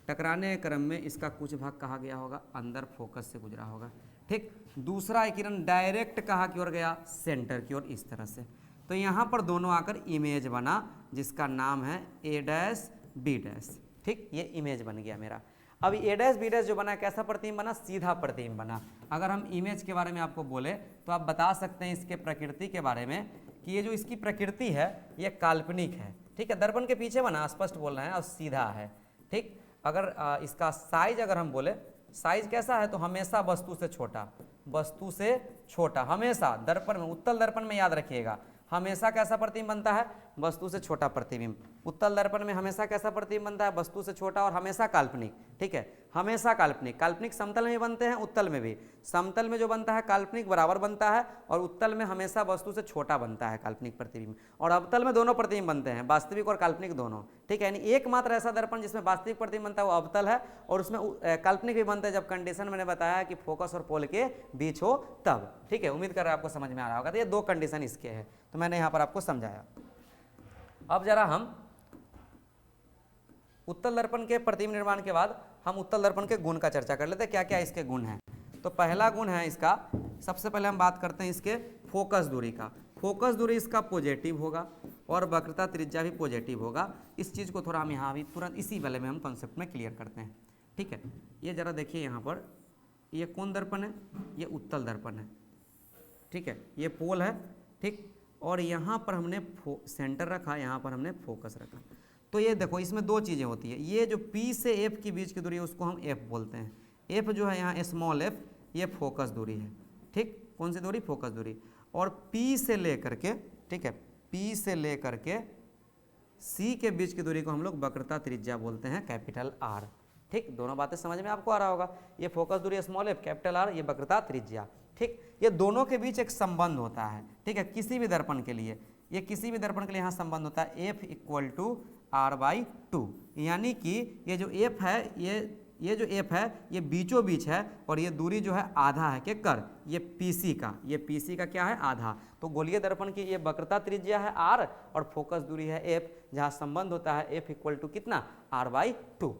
टकराने के क्रम में इसका कुछ भाग कहाँ गया होगा, अंदर फोकस से गुजरा होगा। ठीक, दूसरा किरण डायरेक्ट कहाँ की ओर गया, सेंटर की ओर, इस तरह से। तो यहाँ पर दोनों आकर इमेज बना जिसका नाम है ए डैश बी डैश। ठीक, ये इमेज बन गया मेरा। अब ए डैश बी डैश जो बना कैसा प्रतिबिंब बना, सीधा प्रतिबिंब बना। अगर हम इमेज के बारे में आपको बोले तो आप बता सकते हैं इसके प्रकृति के बारे में कि ये जो इसकी प्रकृति है ये काल्पनिक है। ठीक है, दर्पण के पीछे बना, स्पष्ट बोल रहे हैं, और सीधा है। ठीक, अगर इसका साइज अगर हम बोले, साइज कैसा है, तो हमेशा वस्तु से छोटा, वस्तु से छोटा, हमेशा दर्पण में, उत्तल दर्पण में याद रखिएगा, हमेशा कैसा प्रतिबिंब बनता है, वस्तु से छोटा प्रतिबिंब। उत्तल दर्पण में हमेशा कैसा प्रतिबिंब बनता है, वस्तु से छोटा और हमेशा काल्पनिक। ठीक है, हमेशा काल्पनिक। काल्पनिक समतल में बनते हैं, उत्तल में भी। समतल में जो बनता है काल्पनिक बराबर बनता है, और उत्तल में हमेशा वस्तु से छोटा बनता है काल्पनिक प्रतिबिंब। और अवतल में दोनों प्रतिबिंब बनते हैं, वास्तविक और काल्पनिक दोनों। ठीक है, यानी एकमात्र ऐसा दर्पण जिसमें वास्तविक प्रतिबिंब बनता है वो अवतल है, और उसमें काल्पनिक भी बनता है जब कंडीशन मैंने बताया कि फोकस और पोल के बीच हो तब। ठीक है, उम्मीद कर रहा है आपको समझ में आ रहा होगा। तो ये दो कंडीशन इसके हैं, तो मैंने यहाँ पर आपको समझाया। अब जरा हम उत्तल दर्पण के प्रतिबिंब निर्माण के बाद हम उत्तल दर्पण के गुण का चर्चा कर लेते हैं, क्या क्या इसके गुण हैं। तो पहला गुण है इसका, सबसे पहले हम बात करते हैं इसके फोकस दूरी का। फोकस दूरी इसका पॉजिटिव होगा और वक्रता त्रिज्या भी पॉजिटिव होगा। इस चीज़ को थोड़ा हम यहाँ भी तुरंत इसी वाले में हम कॉन्सेप्ट में क्लियर करते हैं। ठीक है, ये जरा देखिए यहाँ पर, ये कौन दर्पण है, ये उत्तल दर्पण है। ठीक है, ये पोल है। ठीक, और यहाँ पर हमने सेंटर रखा, यहाँ पर हमने फोकस रखा। तो ये देखो, इसमें दो चीज़ें होती है। ये जो P से F के बीच की दूरी है उसको हम F बोलते हैं। F जो है यहाँ स्मॉल f, ये फोकस दूरी है। ठीक, कौन सी दूरी, फोकस दूरी। और P से लेकर के, ठीक है, P से लेकर के C के बीच की दूरी को हम लोग वक्रता त्रिज्या बोलते हैं, कैपिटल R। ठीक, दोनों बातें समझ में आपको आ रहा होगा। ये फोकस दूरी स्मॉल f, कैपिटल R, ये वक्रता त्रिज्या। ठीक, ये दोनों के बीच एक संबंध होता है। ठीक है, किसी भी दर्पण के लिए, ये किसी भी दर्पण के लिए यहाँ संबंध होता है F = R/2। यानी कि ये जो F है, ये जो F है ये बीचों बीच है, और ये दूरी जो है आधा है के कर, ये PC का, ये PC का क्या है, आधा। तो गोलीय दर्पण की ये वक्रता त्रिज्या है R और फोकस दूरी है F, जहाँ संबंध होता है F = कितना, R/2।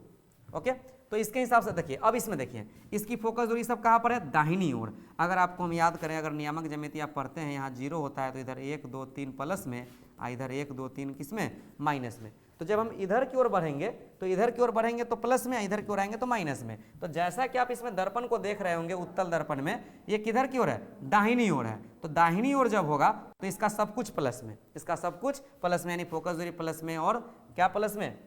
ओके, तो इसके हिसाब से देखिए। अब इसमें देखिए इसकी फोकस दूरी सब कहाँ पर है, दाहिनी ओर। अगर आपको हम याद करें, अगर नियामक ज्यामिति आप पढ़ते हैं, यहाँ 0 होता है तो इधर 1 2 3 प्लस में, इधर 1 2 3 किस में, माइनस में। तो जब हम इधर की ओर बढ़ेंगे तो इधर की ओर बढ़ेंगे तो प्लस में, इधर की ओर आएंगे तो माइनस में। तो जैसा कि आप इसमें दर्पण को देख रहे होंगे, उत्तल दर्पण में ये किधर की ओर है, दाहिनी ओर है। तो दाहिनी ओर जब होगा तो इसका सब कुछ प्लस में, इसका सब कुछ प्लस में, यानी फोकस दूरी प्लस में और क्या प्लस में,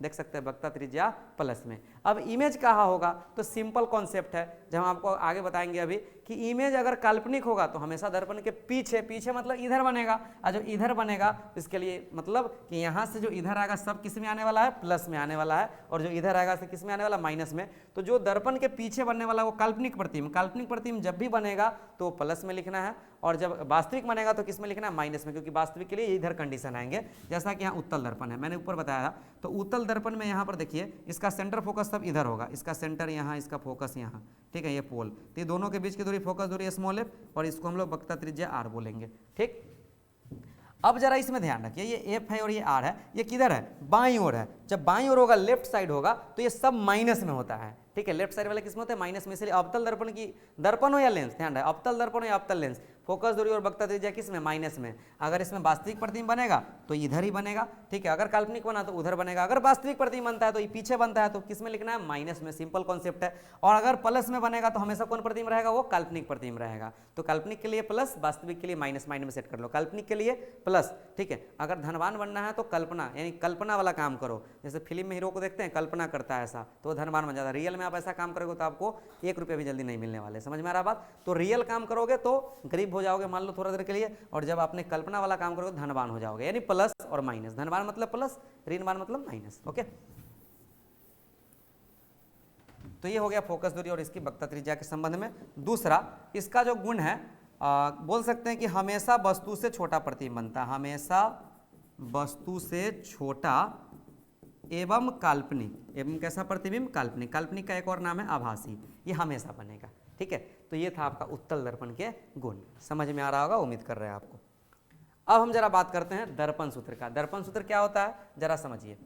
देख सकते हैं वक्रता त्रिज्या प्लस में। अब इमेज कहाँ होगा, तो सिंपल कॉन्सेप्ट है, जब हम आपको आगे बताएंगे अभी, कि कि इमेज अगर काल्पनिक होगा तो हमेशा दर्पण के पीछे, पीछे मतलब इधर बनेगा, और जो इधर बनेगा इसके लिए मतलब कि यहाँ से जो इधर आएगा सब किस में आने वाला है, प्लस में आने वाला है, और जो इधर आएगा तो किस में आने वाला, माइनस में। तो जो दर्पण के पीछे बनने वाला वो काल्पनिक प्रतिबिंब, काल्पनिक प्रतिबिंब जब भी बनेगा तो प्लस में लिखना है, और जब वास्तविक बनेगा तो किस में लिखना है, माइनस में, क्योंकि वास्तविक के लिए इधर कंडीशन आएंगे। जैसा कि यहाँ उत्तल दर्पण है, मैंने ऊपर बताया था। तो उत्तल दर्पण में यहाँ पर देखिए इसका सेंटर फोकस सब इधर होगा, इसका सेंटर यहाँ, इसका फोकस यहाँ, ठीक है, ये पोल। तो ये दोनों के बीच की दूरी फोकस दूरी स्मॉल एफ, और इसको हम लोग वक्रता त्रिज्या आर बोलेंगे, ठीक। अब जरा इसमें ध्यान रखिए, ये एफ है और ये आर है, ये किधर है, बाईं ओर है। जब बाईं ओर होगा, लेफ्ट साइड होगा, तो ये सब माइनस में होता है, ठीक है। लेफ्ट साइड वाले किस में होते हैं, माइनस में। इसलिए अवतल दर्पण की, दर्पण हो या लेंस, ध्यान रहे, अवतल दर्पण हो या अवतल लेंस, फोकस दूरी और वक्रता त्रिज्या किस में, माइनस में। अगर इसमें वास्तविक प्रतिबिंब बनेगा तो इधर ही बनेगा, ठीक है। अगर काल्पनिक बना तो उधर बनेगा। अगर वास्तविक प्रतिबिंब बनता है तो ये पीछे बनता है, तो किस में लिखना है, माइनस में। सिंपल कॉन्सेप्ट है। और अगर प्लस में बनेगा तो हमेशा कौन प्रतिबिंब रहेगा, वो काल्पनिक प्रतिबिंब रहेगा। तो काल्पनिक के लिए प्लस, वास्तविक के लिए माइनस, माइंड में सेट कर लो। काल्पनिक के लिए प्लस, ठीक है। अगर धनवान बनना है तो कल्पना, यानी कल्पना वाला काम करो। जैसे फिल्म में हीरो को देखते हैं, कल्पना करता है ऐसा, तो धनवान बन जाता है। रियल में आप ऐसा काम करोगे तो आपको 1 रुपये भी जल्दी नहीं मिलने वाले। समझ में आ रहा बात। तो रियल काम करोगे तो गरीब हो जाओगे, मान लो थोड़ा देर के लिए, और जब आपने कल्पना वाला काम करोगे धनवान हो जाओगे। यानी प्लस और माइनस, धनवान मतलब प्लस, ऋणवान मतलब माइनस, ओके। तो ये हो गया फोकस दूरी और इसकी वक्रता त्रिज्या के संबंध में। दूसरा, इसका जो गुण है, बोल सकते हैं कि हमेशा वस्तु से छोटा प्रतिबिंब बनता है, हमेशा वस्तु से छोटा एवं काल्पनिक। एवं कैसा प्रतिबिंब, काल्पनिक। काल्पनिक का एक और नाम है आभासी। ये हमेशा बनेगा, ठीक है। तो ये था आपका उत्तल दर्पण के गुण। समझ में आ रहा होगा, उम्मीद कर रहे हैं आपको। अब हम जरा बात करते हैं दर्पण सूत्र का। दर्पण सूत्र क्या होता है, जरा समझिए।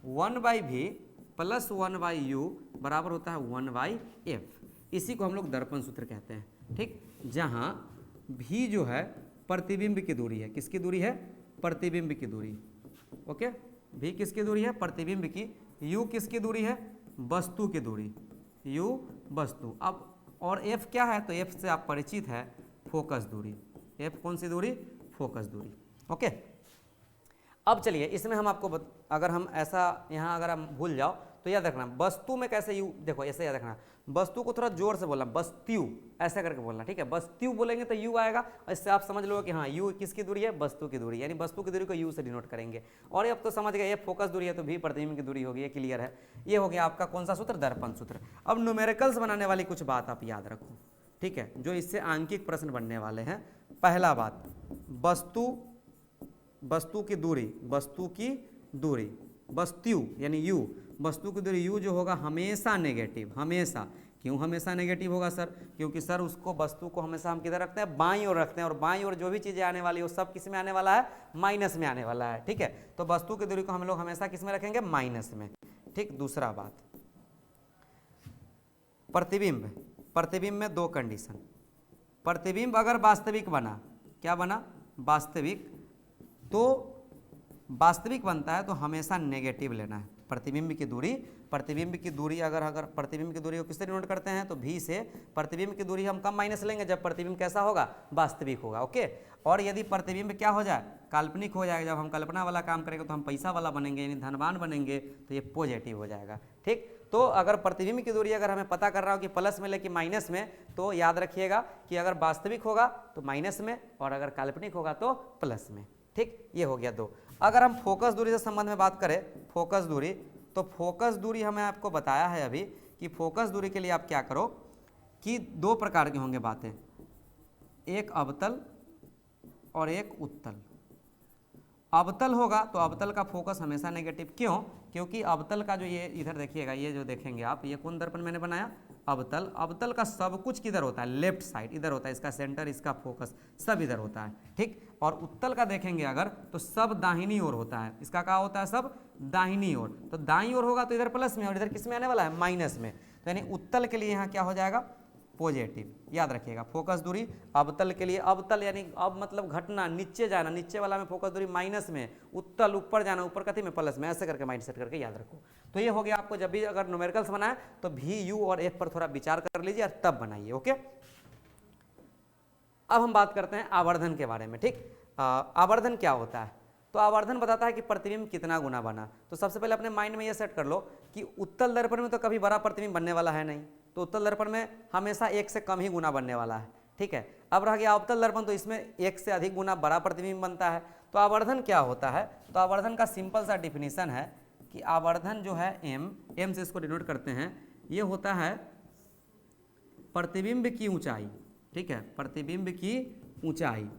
1/v + 1/u बराबर होता है 1/f। इसी को हम लोग दर्पण सूत्र कहते हैं, ठीक। जहां v जो है प्रतिबिंब की दूरी है, किसकी दूरी है, प्रतिबिंब की दूरी, ओके। v किसकी दूरी है, प्रतिबिंब की। u किसकी दूरी है, वस्तु की दूरी, u वस्तु। अब और f क्या है, तो f से आप परिचित है, फोकस दूरी। f कौन सी दूरी, फोकस दूरी, ओके। अब चलिए इसमें हम आपको अगर हम ऐसा यहाँ अगर हम भूल जाओ तो याद रखना, वस्तु में कैसे यू, देखो ऐसे याद रखना, वस्तु को थोड़ा जोर से बोलना, वस्तु ऐसा करके बोलना, ठीक है। वस्तु बोलेंगे तो यू आएगा, इससे आप समझ लो कि हाँ यू किसकी दूरी है, वस्तु की दूरी, यानी वस्तु की दूरी को यू से डिनोट करेंगे। और ये अब तो समझ गए, ये फोकस दूरी है तो भी प्रतिबिंब की दूरी होगी, ये क्लियर है। ये हो गया आपका कौन सा सूत्र, दर्पण सूत्र। अब न्यूमेरिकल्स बनाने वाली कुछ बात आप याद रखो, ठीक है, जो इससे आंकिक प्रश्न बनने वाले हैं। पहला बात, वस्तु की दूरी, वस्तु की दूरी, वस्तु यानी यू, वस्तु की दूरी यू जो होगा हमेशा नेगेटिव, हमेशा। क्यों हमेशा नेगेटिव होगा सर, क्योंकि सर उसको, वस्तु को हमेशा हम किधर रखते हैं, बाईं ओर रखते हैं, और बाईं ओर जो भी चीजें आने वाली है वो सब किस में आने वाला है, माइनस में आने वाला है, ठीक है। तो वस्तु की दूरी को हम लोग हमेशा किस में रखेंगे, माइनस में, ठीक। दूसरा बात, प्रतिबिंब, प्रतिबिंब में 2 कंडीशन। प्रतिबिंब अगर वास्तविक बना, क्या बना, वास्तविक, तो वास्तविक बनता है तो हमेशा नेगेटिव लेना है। प्रतिबिंब की दूरी, प्रतिबिंब की दूरी अगर प्रतिबिंब की दूरी को किससे डिनोट करते हैं, तो v से। प्रतिबिंब की दूरी हम कम माइनस लेंगे जब प्रतिबिंब कैसा होगा, वास्तविक होगा, ओके। और यदि प्रतिबिंब क्या हो जाए, काल्पनिक हो जाएगा, जब हम कल्पना वाला काम करेंगे तो हम पैसा वाला बनेंगे, यानी धनवान बनेंगे, तो ये पॉजिटिव हो जाएगा, ठीक। तो अगर प्रतिबिंब की दूरी अगर हमें पता कर रहा हो कि प्लस में लेके माइनस में, तो याद रखिएगा कि अगर वास्तविक होगा तो माइनस में, और अगर काल्पनिक होगा तो प्लस में, ठीक। ये हो गया 2। अगर हम फोकस दूरी से संबंध में बात करें, फोकस दूरी, तो फोकस दूरी हमें आपको बताया है अभी कि फोकस दूरी के लिए आप क्या करो कि 2 प्रकार की होंगे बातें, एक अवतल और एक उत्तल। अवतल होगा तो अवतल का फोकस हमेशा नेगेटिव। क्यों, क्योंकि अवतल का जो ये इधर देखिएगा, ये जो देखेंगे आप, ये कौन दर्पण मैंने बनाया, अवतल। अवतल का सब कुछ किधर होता है, लेफ्ट साइड, इधर होता है, इसका सेंटर, इसका फोकस सब इधर होता है, ठीक। और उत्तल का देखेंगे अगर, तो सब दाहिनी ओर होता है, इसका क्या होता है, सब दाहिनी ओर। तो दाईं ओर होगा तो इधर प्लस में, और इधर किस में आने वाला है, माइनस में। तो यानी उत्तल के लिए यहाँ क्या हो जाएगा, पॉजिटिव। याद रखिएगा, फोकस दूरी अवतल के लिए, अवतल यानी अब मतलब घटना, नीचे जाना, नीचे वाला में फोकस दूरी माइनस में, उत्तल ऊपर जाना, ऊपर कथी में, प्लस में, ऐसे करके माइंड सेट करके याद रखो। तो ये हो गया आपको, जब भी अगर न्यूमेरिकल्स बनाए तो भी, यू और एफ पर थोड़ा विचार कर लीजिए और तब बनाइए, ओके। अब हम बात करते हैं आवर्धन के बारे में, ठीक। आवर्धन क्या होता है, तो आवर्धन बताता है कि प्रतिबिंब कितना गुना बना। तो सबसे पहले अपने माइंड में ये सेट कर लो कि उत्तल दर्पण में तो कभी बड़ा प्रतिबिंब बनने वाला है नहीं, तो उत्तल दर्पण में हमेशा 1 से कम ही गुना बनने वाला है, ठीक है। अब रह गया अवतल दर्पण, तो इसमें 1 से अधिक गुना बड़ा प्रतिबिंब बनता है। तो आवर्धन क्या होता है, तो आवर्धन का सिंपल सा डिफिनीशन है कि आवर्धन जो है एम से इसको डिनोट करते हैं, ये होता है प्रतिबिंब की ऊंचाई, ठीक है, प्रतिबिंब की ऊंचाई,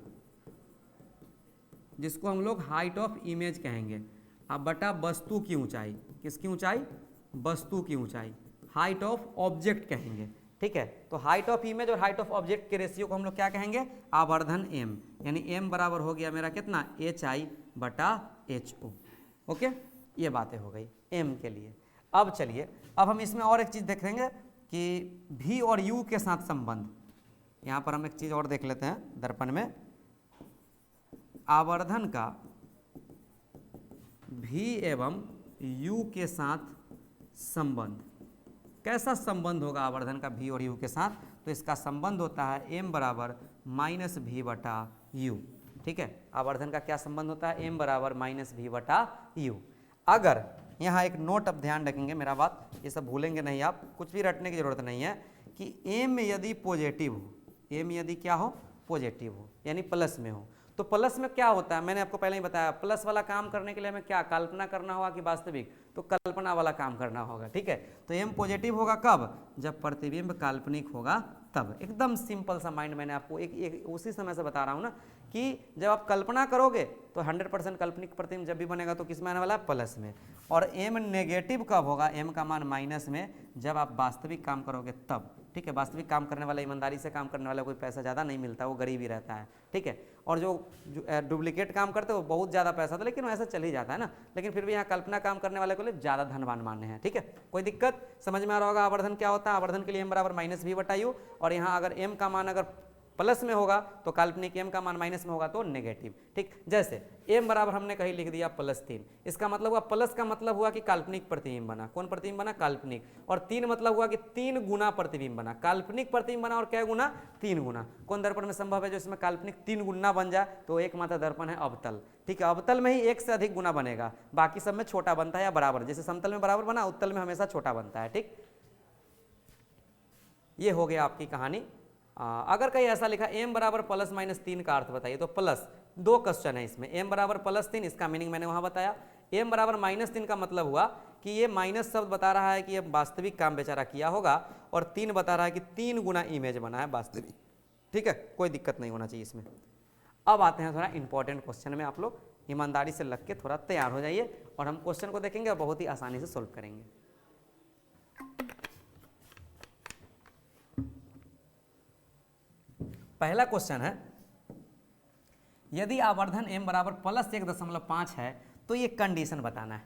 जिसको हम लोग हाइट ऑफ इमेज कहेंगे, अब बटा वस्तु की ऊंचाई। किसकी ऊंचाई, वस्तु की ऊंचाई, हाइट ऑफ ऑब्जेक्ट कहेंगे, ठीक है। तो हाइट ऑफ इमेज और हाइट ऑफ ऑब्जेक्ट के रेशियो को हम लोग क्या कहेंगे, आवर्धन एम, यानी एम बराबर हो गया मेरा कितना, HI बटा HO। ओके, ये बातें हो गई एम के लिए। अब चलिए, अब हम इसमें और एक चीज़ देखेंगे कि V और U के साथ संबंध। यहाँ पर हम एक चीज़ और देख लेते हैं दर्पण में, आवर्धन का V एवं U के साथ संबंध। कैसा संबंध होगा आवर्धन का V और U के साथ, तो इसका संबंध होता है m बराबर माइनस V बटा U, ठीक है। आवर्धन का क्या संबंध होता है, m बराबर माइनस V बटा U। अगर यहाँ एक नोट, अब ध्यान रखेंगे मेरा बात, ये सब भूलेंगे नहीं आप, कुछ भी रटने की जरूरत नहीं है, कि m यदि पॉजिटिव हो, m यदि क्या हो, पॉजिटिव हो, यानी प्लस में हो, तो प्लस में क्या होता है, मैंने आपको पहले ही बताया, प्लस वाला काम करने के लिए हमें क्या कल्पना करना होगा कि वास्तविक, तो कल्पना वाला काम करना होगा, ठीक है। तो m पॉजिटिव होगा कब, जब प्रतिबिंब काल्पनिक होगा तब। एकदम सिंपल सा माइंड, मैंने आपको एक उसी समय से बता रहा हूँ ना, कि जब आप कल्पना करोगे तो 100% काल्पनिक प्रतिबिंब जब भी बनेगा तो किस में आने वाला है, प्लस में। और m नेगेटिव कब होगा, m का मान माइनस में, जब आप वास्तविक काम करोगे तब, ठीक है। वास्तविक काम करने वाला, ईमानदारी से काम करने वाला कोई पैसा ज़्यादा नहीं मिलता, वो गरीब ही रहता है, ठीक है। और जो डुप्लीकेट काम करते हैं वो बहुत ज़्यादा पैसा था, लेकिन वो ऐसा चल ही जाता है ना, लेकिन फिर भी यहाँ कल्पना काम करने वाले को लिए ज़्यादा धनवान मान्य है, ठीक है। कोई दिक्कत, समझ में आ रहा होगा आवर्धन क्या होता है। आवर्धन के लिए m बराबर माइनस V बटा U, और यहाँ अगर m का मान अगर प्लस में होगा तो काल्पनिक, m का मान माइनस में होगा तो नेगेटिव, ठीक। जैसे m बराबर हमने कहीं लिख दिया +3, इसका मतलब हुआ, प्लस का मतलब हुआ कि काल्पनिक प्रतिबिंब बना। कौन प्रतिबिंब बना, काल्पनिक। और 3 मतलब हुआ कि 3 गुना प्रतिबिंब बना, काल्पनिक प्रतिबिंब बना, और क्या गुना, 3 गुना। कौन दर्पण में संभव है जो इसमें काल्पनिक 3 गुना बन जाए, तो एकमात्र दर्पण है अवतल, ठीक है। अवतल में ही 1 से अधिक गुना बनेगा, बाकी सब में छोटा बनता है या बराबर, जैसे समतल में बराबर बना, उत्तल में हमेशा छोटा बनता है, ठीक। ये हो गया आपकी कहानी। अगर कहीं ऐसा लिखा m बराबर +-3 का अर्थ बताइए, तो प्लस, 2 क्वेश्चन है इसमें, m बराबर +3, इसका मीनिंग मैंने वहाँ बताया। m बराबर -3 का मतलब हुआ कि ये माइनस शब्द बता रहा है कि ये वास्तविक काम बेचारा किया होगा, और 3 बता रहा है कि 3 गुना इमेज बना है वास्तविक, ठीक है। कोई दिक्कत नहीं होना चाहिए इसमें। अब आते हैं थोड़ा इंपॉर्टेंट क्वेश्चन में, आप लोग ईमानदारी से लग के थोड़ा तैयार हो जाइए, और हम क्वेश्चन को देखेंगे और बहुत ही आसानी से सोल्व करेंगे। पहला क्वेश्चन है, यदि आवर्धन m बराबर +1.5 है तो ये कंडीशन बताना है।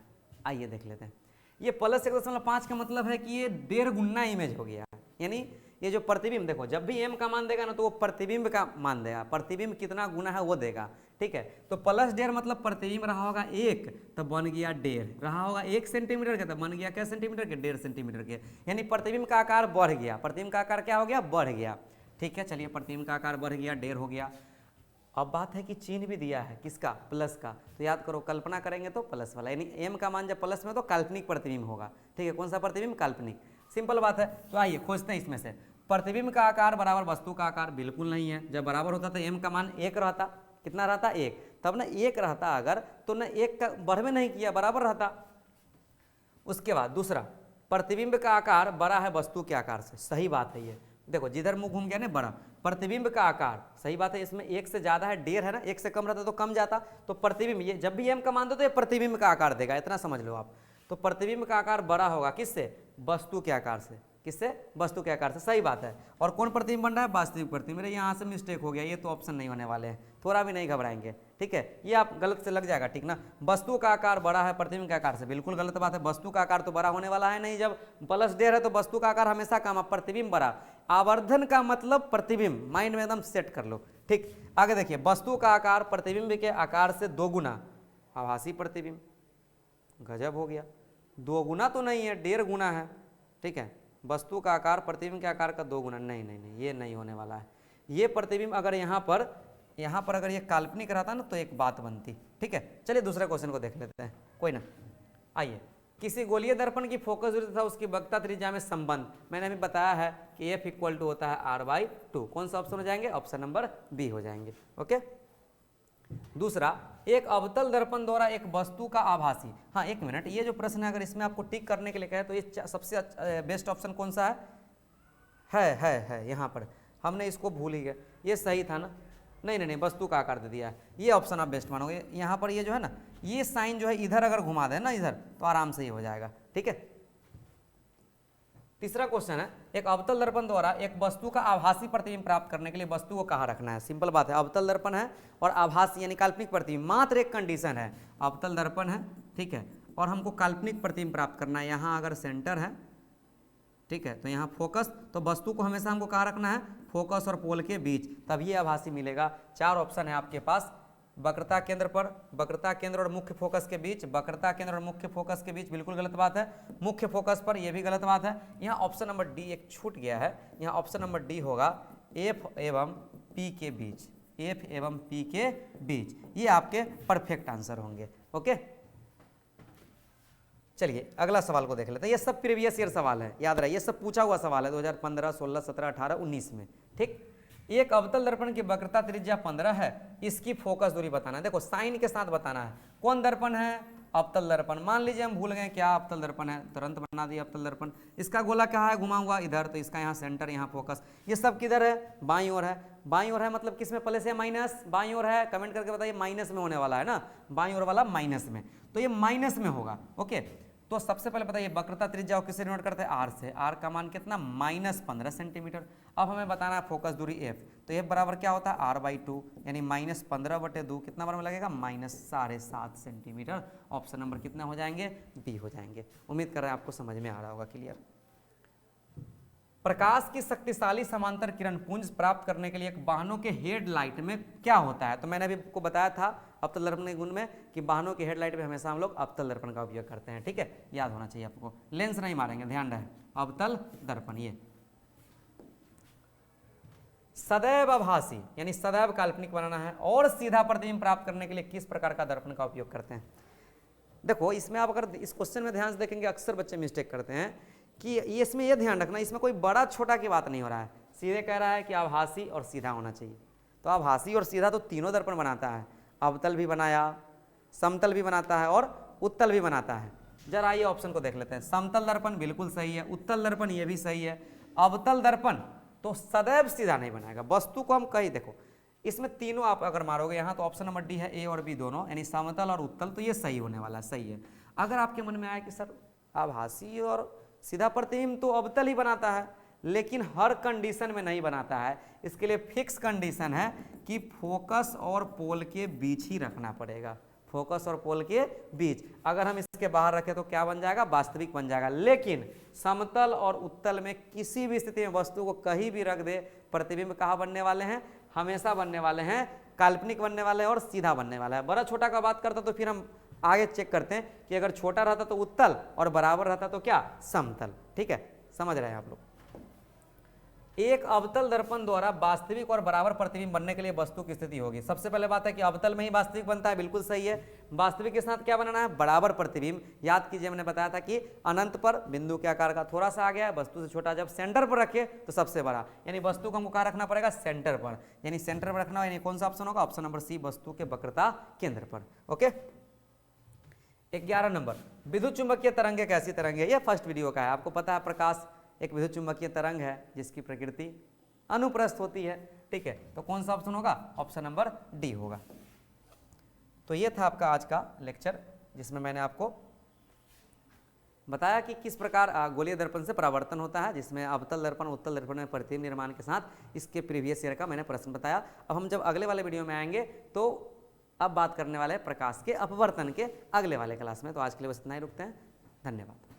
आइए देख लेते हैं। ये +1.5 का मतलब है कि ये 1.5 गुना इमेज हो गया, यानी ये जो प्रतिबिंब, देखो जब भी m का मान देगा ना तो वो प्रतिबिंब का मान देगा, प्रतिबिंब कितना गुना है वो देगा, ठीक है। तो +1.5 मतलब प्रतिबिंब रहा होगा 1, तब बन गया 1.5, रहा होगा 1 सेंटीमीटर के, तब बन गया क्या सेंटीमीटर के, 1.5 सेंटीमीटर के, यानी प्रतिबिंब का आकार बढ़ गया। प्रतिबिंब का आकार क्या हो गया, बढ़ गया, ठीक है। चलिए, प्रतिबिंब का आकार बढ़ गया, 1.5 हो गया। अब बात है कि चिन्ह भी दिया है, किसका, प्लस का, तो याद करो कल्पना करेंगे तो प्लस वाला, यानी m का मान जब प्लस में तो काल्पनिक प्रतिबिंब होगा, ठीक है। कौन सा प्रतिबिंब, काल्पनिक, सिंपल बात है। तो आइए खोजते हैं इसमें से, प्रतिबिंब का आकार बराबर वस्तु का आकार, बिल्कुल नहीं है। जब बराबर होता तो m का मान 1 रहता, कितना रहता, 1, तब ना 1 रहता अगर, तो ना 1 का बढ़वे नहीं किया, बराबर रहता। उसके बाद दूसरा, प्रतिबिंब का आकार बड़ा है वस्तु के आकार से, सही बात है। ये देखो जिधर मुंह घूम गया ना, बड़ा। प्रतिबिंब का आकार, सही बात है, इसमें 1 से ज्यादा है, 1.5 है ना, 1 से कम रहता तो कम जाता। तो प्रतिबिंब, ये जब भी m का मान दो तो ये प्रतिबिंब का आकार देगा, इतना समझ लो आप। तो प्रतिबिंब का आकार बड़ा होगा किससे, वस्तु के आकार से, किससे, वस्तु के आकार से, सही बात है। और कौन प्रतिबिंब बन रहा है, वास्तविक प्रतिबिंब। मेरे यहाँ से मिस्टेक हो गया, ये तो ऑप्शन नहीं होने वाले हैं, थोड़ा भी नहीं घबराएंगे, ठीक है। ये आप गलत से लग जाएगा, ठीक ना। वस्तु का आकार बड़ा है प्रतिबिंब के आकार से, बिल्कुल गलत बात है। वस्तु का आकार तो बड़ा होने वाला है नहीं, जब +1.5 है तो वस्तु का आकार हमेशा कम, प्रतिबिंब बड़ा। आवर्धन का मतलब प्रतिबिंब, माइंड में एकदम सेट कर लो, ठीक। आगे देखिए, वस्तु का आकार प्रतिबिंब के आकार से 2 गुना, आभासी प्रतिबिंब, गजब हो गया। 2 गुना तो नहीं है, 1.5 गुना है, ठीक है। वस्तु का आकार प्रतिबिंब के आकार का 2 गुना, नहीं नहीं नहीं, ये नहीं होने वाला है। ये प्रतिबिंब अगर यहाँ पर अगर ये काल्पनिक रहता ना तो एक बात बनती, ठीक है। चलिए दूसरे क्वेश्चन को देख लेते हैं, कोई ना। आइए, किसी गोलीय दर्पण की फोकस दूरी तथा उसकी वक्रता त्रिज्या में संबंध मैंने अभी बताया है कि एफ इक्वल टू होता है r/2। कौन सा ऑप्शन हो जाएंगे? ऑप्शन नंबर बी हो जाएंगे। ओके। दूसरा, एक अवतल दर्पण द्वारा एक वस्तु का आभासी, हाँ एक मिनट, ये जो प्रश्न है अगर इसमें आपको टिक करने के लिए कहे तो ये सबसे बेस्ट ऑप्शन कौन सा है यहाँ पर हमने इसको भूल ही गए, ये सही था ना? नहीं, वस्तु का आकार दे दिया है, ये ऑप्शन आप बेस्ट मानोगे। यहाँ पर ये जो है ना, ये साइन जो है इधर अगर घुमा दे ना इधर, तो आराम से ये हो जाएगा। ठीक है। तीसरा क्वेश्चन है, एक अवतल दर्पण द्वारा एक वस्तु का आभासी प्रतिबिंब प्राप्त करने के लिए वस्तु को कहाँ रखना है? सिंपल बात है, अवतल दर्पण है और आभासी यानी काल्पनिक प्रतिबिंब, मात्र एक कंडीशन है, अवतल दर्पण है, ठीक है, और हमको काल्पनिक प्रतिबिंब प्राप्त करना है। यहाँ अगर सेंटर है, ठीक है, तो यहाँ फोकस, तो वस्तु को हमेशा हमको कहाँ रखना है? फोकस और पोल के बीच, तभी ये आभासी मिलेगा। 4 ऑप्शन है आपके पास, वक्रता केंद्र पर, वक्रता केंद्र और मुख्य फोकस के बीच, वक्रता केंद्र और मुख्य फोकस के बीच बिल्कुल गलत बात है, मुख्य फोकस पर यह भी गलत बात है। यहाँ ऑप्शन नंबर डी एक छूट गया है, यहाँ ऑप्शन नंबर डी होगा एफ एवं पी के बीच, एफ एवं पी के बीच, ये आपके परफेक्ट आंसर होंगे। ओके, चलिए अगला सवाल को देख लेते हैं। ये सब प्रीवियस ईयर सवाल है, याद रहे, ये सब पूछा हुआ सवाल है 2015, 16, 17, 18, 19 में। ठीक, एक अवतल दर्पण की वक्रता त्रिज्या 15 है, इसकी फोकस दूरी बताना है। देखो साइन के साथ बताना है। कौन दर्पण है? अवतल दर्पण। मान लीजिए हम भूल गए क्या अवतल दर्पण है, तुरंत बना दिया अवतल दर्पण। इसका गोला क्या है? घुमा हुआ इधर, तो इसका यहाँ सेंटर, यहाँ फोकस। ये सब किधर है? बाईं ओर है। बाईं ओर है मतलब किस में प्लस है माइनस? बाईं ओर है, कमेंट करके बताइए। माइनस में होने वाला है ना, बाईं ओर वाला माइनस में, तो ये माइनस में होगा। ओके, तो सबसे पहले बताइए वक्रता त्रिज्या को किससे डिनोट करते हैं? आर से। आर का मान कितना? -15 सेंटीमीटर। अब हमें बताना है फोकस दूरी एफ, तो एफ बराबर क्या होता है? r/2, यानी -15/2 कितना बार में लगेगा? -7.5 सेंटीमीटर। ऑप्शन नंबर कितना हो जाएंगे? बी हो जाएंगे। उम्मीद कर रहे हैं आपको समझ में आ रहा होगा। क्लियर। प्रकाश की शक्तिशाली समांतर किरण पुंज प्राप्त करने के लिए एक वाहनों के हेडलाइट में क्या होता है? तो मैंने अभी आपको बताया था अवतल दर्पण के गुण में कि वाहनों के हेडलाइट में हमेशा हम लोग अवतल दर्पण का उपयोग करते हैं। ठीक है, याद होना चाहिए आपको, लेंस नहीं मारेंगे, ध्यान रहे। अवतल दर्पण ये सदैव आभासी यानी सदैव काल्पनिक बनाना है, और सीधा प्रतिबिंब प्राप्त करने के लिए किस प्रकार का दर्पण का उपयोग करते हैं? देखो इसमें आप अगर इस क्वेश्चन में ध्यान से देखेंगे, अक्सर बच्चे मिस्टेक करते हैं कि ये इसमें ये ध्यान रखना, इसमें कोई बड़ा छोटा की बात नहीं हो रहा है, सीधे कह रहा है कि आभासी और सीधा होना चाहिए। तो आभासी और सीधा तो तीनों दर्पण बनाता है, अवतल भी बनाया, समतल भी बनाता है और उत्तल भी बनाता है। जरा आइए ऑप्शन को देख लेते हैं। समतल दर्पण बिल्कुल सही है, उत्तल दर्पण ये भी सही है, अवतल दर्पण तो सदैव सीधा नहीं बनाएगा, वस्तु को हम कहीं देखो इसमें तीनों आप अगर मारोगे यहाँ, तो ऑप्शन नंबर डी है ए और बी दोनों, यानी समतल और उत्तल, तो ये सही होने वाला है, सही है। अगर आपके मन में आया कि सर आभासी और सीधा प्रतिबिंब तो अवतल ही बनाता है, लेकिन हर कंडीशन में नहीं बनाता है, इसके लिए फिक्स कंडीशन है कि फोकस और पोल के बीच ही रखना पड़ेगा, फोकस और पोल के बीच। अगर हम इसके बाहर रखें तो क्या बन जाएगा? वास्तविक बन जाएगा। लेकिन समतल और उत्तल में किसी भी स्थिति में वस्तु को कहीं भी रख दे, प्रतिबिंब कहाँ बनने वाले हैं? हमेशा बनने वाले हैं, काल्पनिक बनने वाले हैं और सीधा बनने वाला है। बड़ा छोटा का बात करता तो फिर हम आगे चेक करते हैं कि अगर छोटा रहता तो उत्तल और बराबर रहता तो क्या? समतल। ठीक है, समझ रहे हैं आप लोग। एक अवतल दर्पण द्वारा वास्तविक और बराबर प्रतिबिंब बनने के लिए वस्तु की स्थिति होगी। सबसे पहले बात है कि अवतल में ही वास्तविक बनता है, बिल्कुल सही है। वास्तविक के साथ क्या बनाना है? बराबर प्रतिबिंब। याद कीजिए मैंने बताया था कि अनंत पर बिंदु के आकार का थोड़ा सा आ गया है, वस्तु से छोटा जब सेंटर पर रखे तो सबसे बड़ा, यानी वस्तु को हमको कहाँ रखना पड़ेगा? सेंटर पर, यानी सेंटर पर रखना, यानी कौन सा ऑप्शन होगा? ऑप्शन नंबर सी, वस्तु के वक्रता केंद्र पर। ओके, 11 नंबर, विद्युत चुंबकीय तरंग एक ऐसी तरंग है, यह फर्स्ट वीडियो का है, आपको पता है प्रकाश एक विद्युत चुंबकीय तरंग है जिसकी प्रकृति अनुप्रस्थ होती है। ठीक है, तो कौन सा ऑप्शन होगा? ऑप्शन नंबर डी होगा। तो ये था आपका आज का लेक्चर, जिसमें मैंने आपको बताया कि किस प्रकार गोलीय दर्पण से परावर्तन होता है, जिसमें अवतल दर्पण उत्तल दर्पण में प्रतिबिंब निर्माण के साथ इसके प्रीवियस ईयर का मैंने प्रश्न बताया। अब हम जब अगले वाले वीडियो में आएंगे तो अब बात करने वाले हैं प्रकाश के अपवर्तन के अगले वाले क्लास में। तो आज के लिए बस इतना ही, रुकते हैं, धन्यवाद।